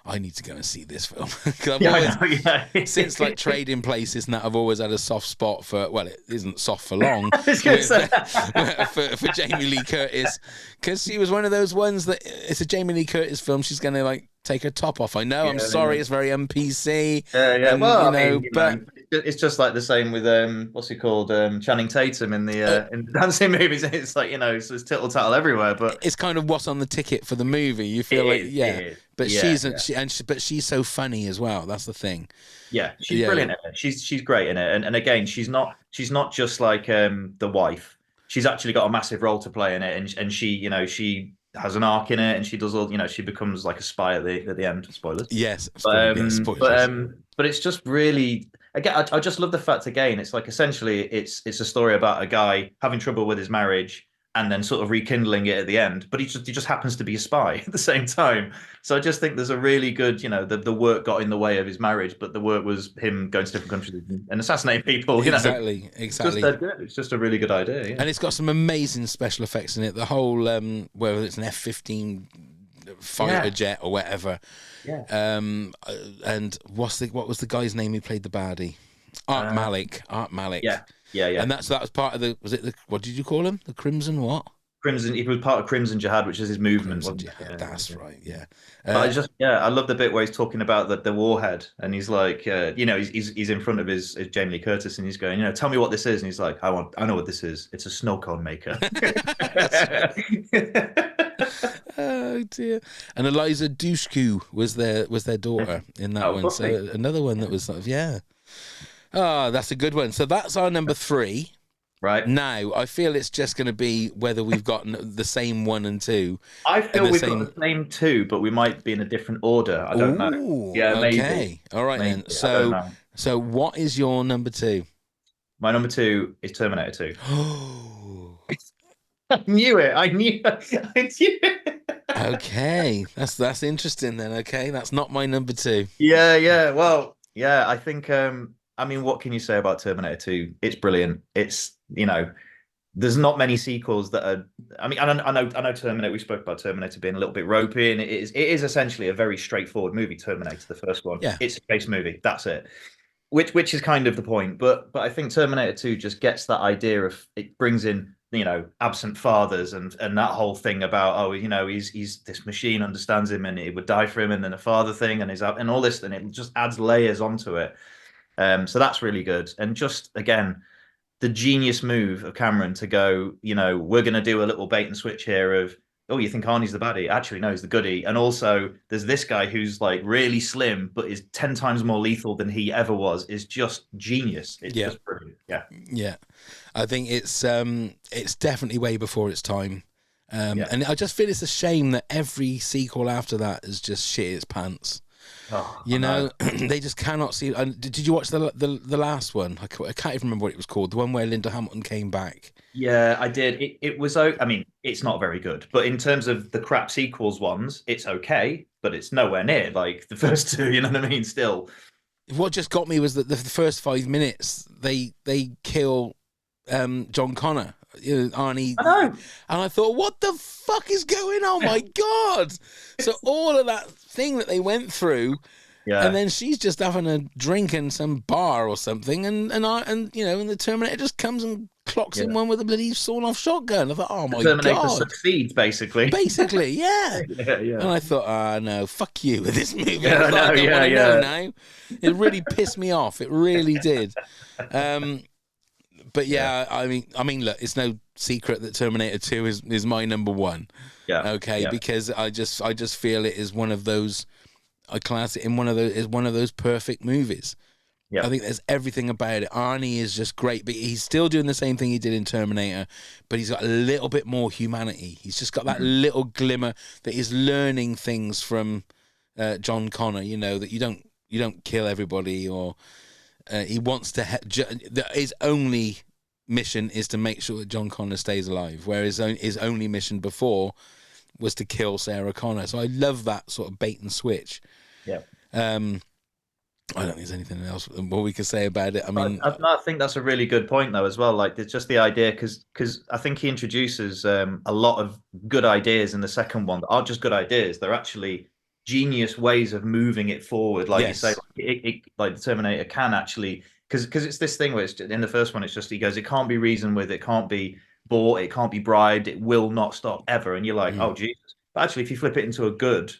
I need to go and see this film. 'Cause I've always, since like Trading Places and that, I've always had a soft spot for, well, it isn't soft for long, for Jamie Lee Curtis, because she was one of those ones that it's a Jamie Lee Curtis film, she's going to like take her top off. I know, I'm sorry, it's very PC. Yeah. And, Well, but it's just like the same with what's he called, Channing Tatum in the dancing movies. It's like, so it's tittle tattle everywhere. But it's kind of what's on the ticket for the movie. You feel but but she's so funny as well. That's the thing. Yeah, she's brilliant in it. She's great in it. And again, she's not just like the wife. She's actually got a massive role to play in it, and she she has an arc in it, and she does all she becomes like a spy at the end. Spoilers. Yes, spoilers. But it's just really, again, I just love the fact, again, it's like essentially it's a story about a guy having trouble with his marriage and then sort of rekindling it at the end, but he just happens to be a spy at the same time. So I just think there's a really good, the work got in the way of his marriage, but the work was him going to different countries and assassinating people. Exactly. It's just a really good idea. Yeah. And it's got some amazing special effects in it. The whole, whether it's an F-15 fighter jet or whatever. Yeah. And what was the guy's name who played the baddie? Art Malik. Yeah. And that was part of what did you call him? The Crimson what? Crimson. He was part of Crimson Jihad, which is his movement. That's right. Yeah. I love the bit where he's talking about the warhead, and he's like, he's in front of his Jamie Lee Curtis, and he's going, tell me what this is, and he's like, I know what this is. It's a snow cone maker. Oh dear. And Eliza Dushku was their daughter in that one. So another one that was sort of that's a good one. So that's our number 3. Right. Now, I feel it's just going to be whether we've got the same 1 and 2. I feel we've got the same 2, but we might be in a different order. I don't know. Yeah, maybe. Okay. All right, maybe. Then. So what is your number 2? My number 2 is Terminator 2. I knew it. Okay. That's interesting then. Okay. That's not my number 2. Yeah. Well, yeah, I think... what can you say about Terminator 2? It's brilliant. It's, there's not many sequels that are... I know Terminator, we spoke about Terminator being a little bit ropey, and it is essentially a very straightforward movie, Terminator, the first one. Yeah. It's a chase movie. That's it. Which is kind of the point. But I think Terminator 2 just gets that idea of... It brings in, absent fathers and that whole thing about, he's this machine understands him and it would die for him, and then a father thing and all this, and it just adds layers onto it. So that's really good. And just, again, the genius move of Cameron to go, we're going to do a little bait and switch here of, you think Arnie's the baddie? Actually, no, he's the goodie. And also, there's this guy who's like really slim, but is 10 times more lethal than he ever was, is just genius. It's just brilliant. Yeah. Yeah. I think it's definitely way before its time. And I just feel it's a shame that every sequel after that is just shit its pants. They just cannot see. Did you watch the last one? I can't even remember what it was called. The one where Linda Hamilton came back. Yeah, I did. It was. It's not very good. But in terms of the crap sequels ones, it's okay. But it's nowhere near like the first 2. You know what I mean? Still, what just got me was that the first 5 minutes they kill John Connor. Arnie. I know. And I thought, what the fuck is going on? My God. So all of that thing that they went through, and then she's just having a drink in some bar or something, and the Terminator just comes and clocks in one with a bloody sawn-off shotgun. I thought, oh my God. Terminator succeeds, basically. Basically, yeah. And I thought, no, fuck you with this movie. I don't want to know now. It really pissed me off. It really did. But I mean, look, it's no secret that Terminator 2 is my number 1. Yeah. Okay, because I just feel it is one of those. I class it in one of those perfect movies. Yeah. I think there's everything about it. Arnie is just great, but he's still doing the same thing he did in Terminator, but he's got a little bit more humanity. He's just got that little glimmer that he's learning things from John Connor. That you don't kill everybody, or he wants to. His only mission is to make sure that John Connor stays alive, whereas his only mission before was to kill Sarah Connor. So I love that sort of bait and switch. Yeah. I don't think there's anything else more we can say about it. I mean, I think that's a really good point though as well. Like it's just the idea because I think he introduces a lot of good ideas in the second one that aren't just good ideas. They're actually genius ways of moving it forward. Like you say, yes. like the Terminator can actually because it's this thing where it's in the first one it's just he goes it can't be reasoned with, it can't be bought, it can't be bribed, it will not stop ever. And you're like, oh Jesus. But actually, if you flip it into a good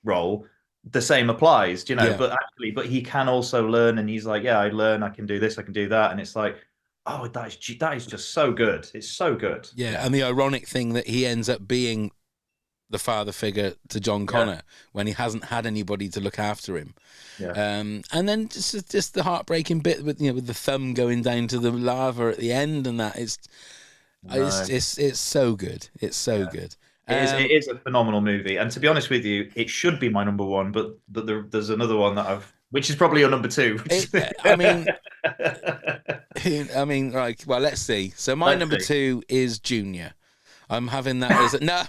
role, the same applies, you know. Yeah. But he can also learn, and he's like, yeah, I learn, I can do this, I can do that, and it's like, oh, that is just so good. It's so good. Yeah, and the ironic thing that he ends up being the father figure to John Connor when he hasn't had anybody to look after him. Yeah. And then just the heartbreaking bit with with the thumb going down to the lava at the end, and that it's so good. It's so good. It is a phenomenal movie, and to be honest with you, it should be my number one. But there's another one that which is probably your number two. I mean, like, well, let's see. So my number two is Junior. I'm having that as no.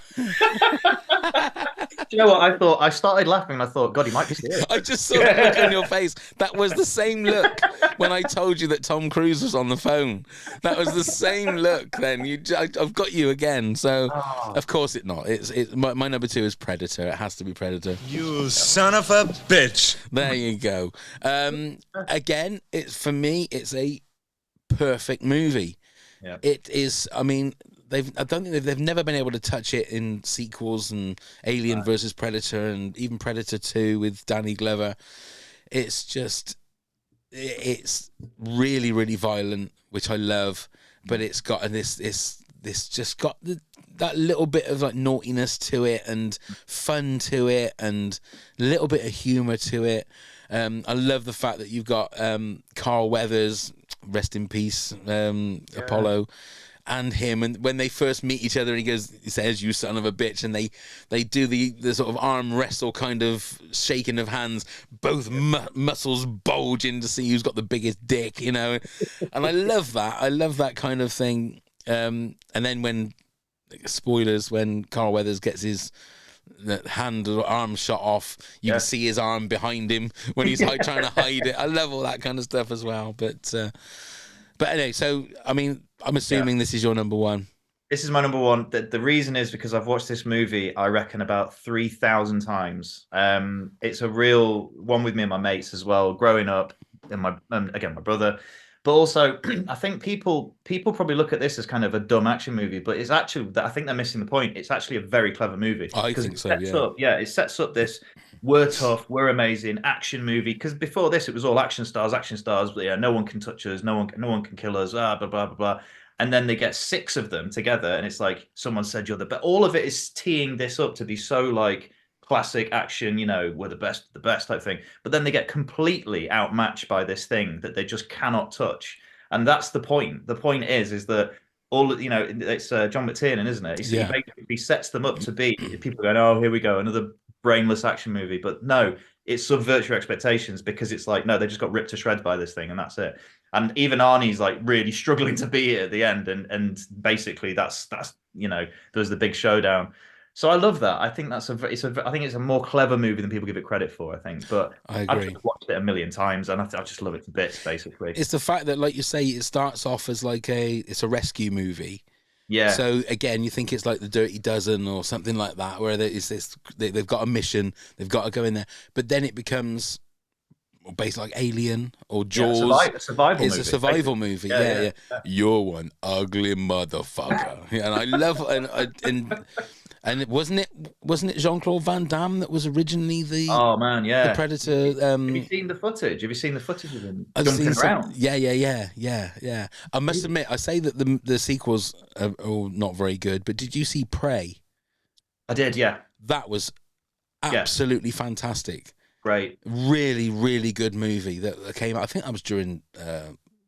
Do you know what? I started laughing and I thought, God, he might be serious. I just saw the look on your face. That was the same look when I told you that Tom Cruise was on the phone. That was the same look then. I've got you again. So, of course it's not. My number two is Predator. It has to be Predator. You son of a bitch. There you go. Again, for me, it's a perfect movie. Yeah. It is, I mean... they've never been able to touch it in sequels and Alien versus Predator and even Predator 2 with Danny Glover. It's really, really violent, which I love, but it's got this just got that little bit of like naughtiness to it and fun to it and a little bit of humor to it. I love the fact that you've got Carl Weathers, rest in peace, Apollo, and him, and when they first meet each other, he says, "You son of a bitch," and they do the sort of arm wrestle kind of shaking of hands. Both muscles bulge in to see who's got the biggest dick, and I love that. I love that kind of thing. And then when Carl Weathers gets his hand or arm shot off, you can see his arm behind him when he's trying to hide it. I love all that kind of stuff as well. But anyway, so I mean, I'm assuming this is your number one. This is my number one. The reason is because I've watched this movie, I reckon, about 3,000 times. It's a real one with me and my mates as well, growing up, and again, my brother. But also, I think people probably look at this as kind of a dumb action movie, but it's actually, I think they're missing the point. It's actually a very clever movie. I think so, yeah. It sets up this, we're tough, we're amazing action movie. Because before this, it was all action stars. But yeah, no one can touch us, no one can kill us, blah, blah, blah, blah. And then they get 6 of them together, and it's like someone said you're the best. All of it is teeing this up to be so like classic action, we're the best type thing. But then they get completely outmatched by this thing that they just cannot touch. And that's the point. The point is that it's John McTiernan, isn't it? He basically sets them up to be people going, oh, here we go, another brainless action movie. But no, it subverts your expectations because it's like, no, they just got ripped to shreds by this thing, and that's it. And even Arnie's like really struggling to be here at the end, and basically that's there's the big showdown. So I love that. I think I think it's a more clever movie than people give it credit for, I think. But I agree. I've just watched it a million times, and I just love it to bits, basically. It's the fact that, like you say, it starts off as like it's a rescue movie. Yeah. So again, you think it's like the Dirty Dozen or something like that, where they've got a mission, they've got to go in there, but then it becomes based like Alien or Jaws. A survival movie. It's a survival movie. Yeah. You're one ugly motherfucker. And I love and wasn't it Jean-Claude Van Damme that was originally the the Predator? Have you seen the footage? Have you seen the footage of him jumping around? Yeah. I must admit, I say that the sequels are all not very good, but did you see Prey? I did, yeah. That was absolutely fantastic. Great. Really, really good movie that came out. I think that was during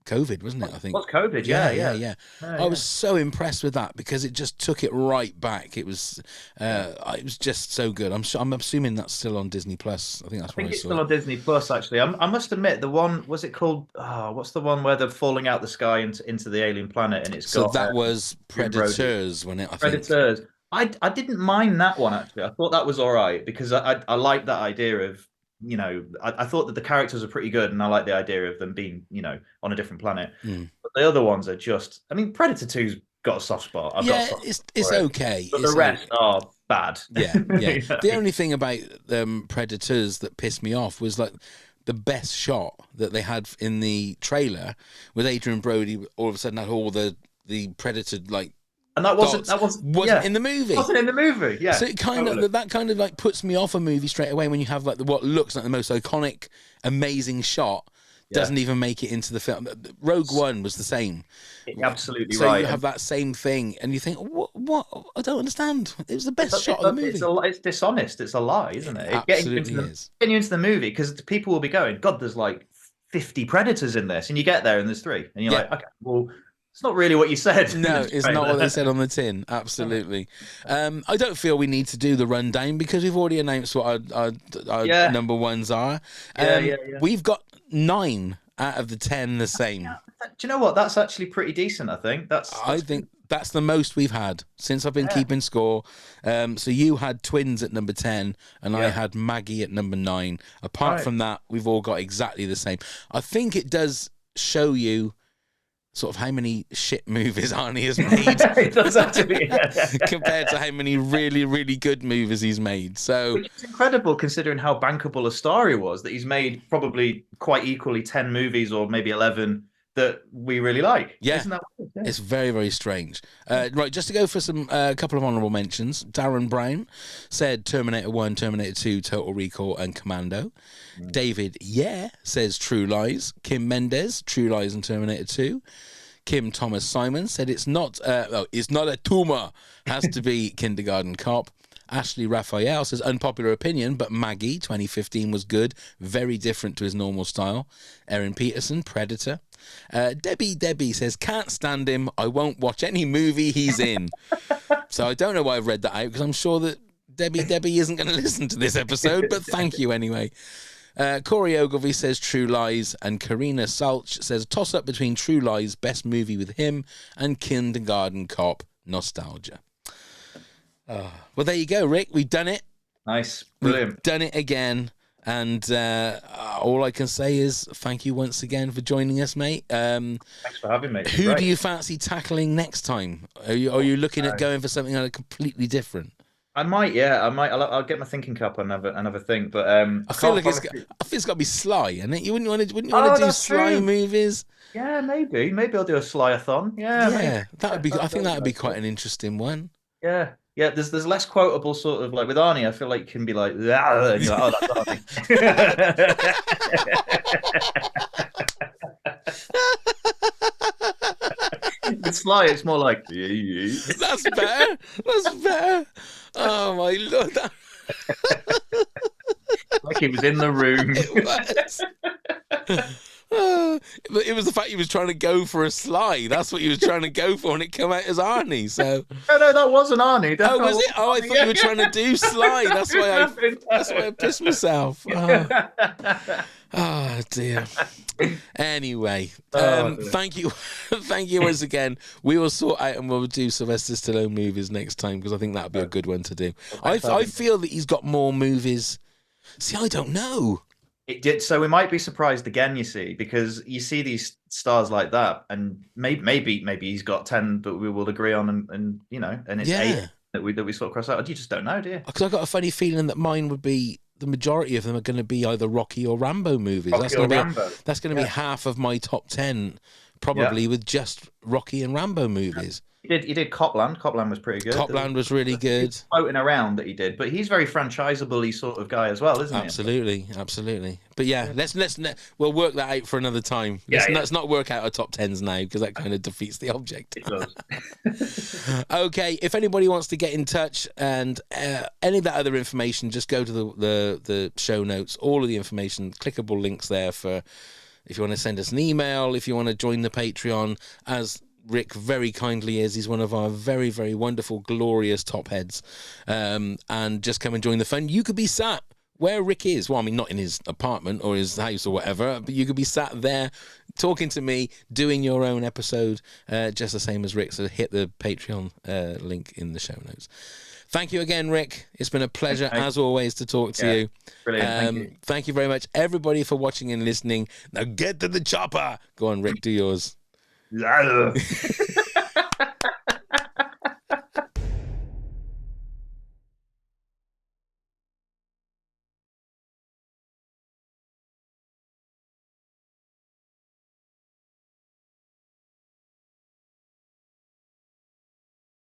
COVID, wasn't it? I think. What's COVID? Yeah. I was so impressed with that because it just took it right back. It was just so good. I'm assuming that's still on Disney Plus. I think it's still on Disney Plus. Actually, I must admit, the one was it called? What's the one where they're falling out the sky into the alien planet, and it's got that was Predators, wasn't it? I think. Predators. I didn't mind that one actually. I thought that was all right because I like that idea of you know, I thought that the characters are pretty good, and I like the idea of them being, you know, on a different planet. But the other ones are just, I mean, Predator 2's got a soft spot. I've got a soft spot it's for it. okay. But It's the rest are bad. Yeah. You know? The only thing about Predators that pissed me off was like the best shot that they had in the trailer with Adrian Brody. All of a sudden, had all the Predator like. And that wasn't in the movie. Wasn't in the movie. Yeah. So it kind of that kind of like puts me off a movie straight away when you have like what looks like the most iconic, amazing shot doesn't even make it into the film. Rogue One was the same. Absolutely so right. You have that same thing, and you think, what? I don't understand. It was the best shot of the movie. It's dishonest. It's a lie, isn't it? Absolutely getting you into the movie, because people will be going, God, there's like 50 Predators in this, and you get there and there's 3, and you're like, okay, well. It's not really what you said. No, it's not what they said on the tin. Absolutely. I don't feel we need to do the rundown because we've already announced what our number ones are. We've got 9 out of the 10 the same. Do you know what? That's actually pretty decent, I think. I think that's the most we've had since I've been keeping score. So you had Twins at number 10 and I had Maggie at number 9. Apart from that, we've all got exactly the same. I think it does show you sort of how many shit movies Arnie has made. It does actually, compared to how many really, really good movies he's made. So which is incredible considering how bankable a star he was, that he's made probably quite equally 10 movies or maybe 11 that we really like. Yeah. Isn't that weird? Yeah. It's very, very strange. Right, just to go for some couple of honourable mentions. Darren Brown said Terminator 1, Terminator 2, Total Recall and Commando. David says True Lies. Kim Mendes, True Lies and Terminator 2. Kim Thomas Simon said it's not a tumor. Has to be Kindergarten Cop. Ashley Raphael says unpopular opinion, but Maggie 2015 was good, very different to his normal style. Erin Peterson, Predator. Debbie says can't stand him. I won't watch any movie he's in. So I don't know why I've read that out because I'm sure that Debbie isn't going to listen to this episode, but thank you anyway. Corey Ogilvie says True Lies, and Karina Salch says toss up between True Lies, best movie with him, and Kindergarten Cop, nostalgia. Well, there you go, Rick. We've done it. Nice. Brilliant. We've done it again. And all I can say is thank you once again for joining us, mate. Thanks for having me. Who do you fancy tackling next time? Are you looking at going for something completely different? I might, yeah. I'll get my thinking cap and have a think. But I feel like it's got to be Sly, isn't it? You wouldn't want to do Sly movies. Yeah, maybe I'll do a Sly-a-thon. Yeah, that would be. I think that would be quite an interesting one. Yeah. There's less quotable sort of like with Arnie. I feel like you can be like, and you're like, oh, that's Arnie. With Sly, it's more like, That's better. That's better. Oh my Lord. Like he was in the room. It was. But it was the fact he was trying to go for a Sly. That's what he was trying to go for, and it came out as Arnie. So no, that wasn't Arnie. Oh, was it? Oh, I thought you were trying to do Sly. That's why I pissed myself. Oh dear. Anyway, thank you once again. We will sort out and we'll do Sylvester Stallone movies next time because I think that'd be a good one to do. I feel that he's got more movies. See, I don't know. It did, so we might be surprised again. You see, because you see these stars like that, and maybe he's got 10 that we will agree on, and you know, and it's 8 that we sort of cross out. You just don't know, do you? Because I got a funny feeling that mine would be the majority of them are going to be either Rocky or Rambo movies. That's going to be half of my top 10, probably with just Rocky and Rambo movies. He did Copland. Copland was pretty good. Copland was really good. Floating around that he did, but he's very franchisable-y sort of guy as well, isn't he? Absolutely. But yeah, we'll work that out for another time. Let's not work out our top 10s now because that kind of defeats the object. It does. Okay, if anybody wants to get in touch and any of that other information, just go to the show notes. All of the information, clickable links there for if you want to send us an email, if you want to join the Patreon, as Rick very kindly is. He's one of our very, very wonderful, glorious top heads. And just come and join the fun. You could be sat where Rick is. Well, I mean, not in his apartment or his house or whatever, but you could be sat there talking to me, doing your own episode, just the same as Rick. So hit the Patreon link in the show notes. Thank you again, Rick. It's been a pleasure, as always, to talk to you. Brilliant. Thank you very much, everybody, for watching and listening. Now get to the chopper. Go on, Rick, do yours.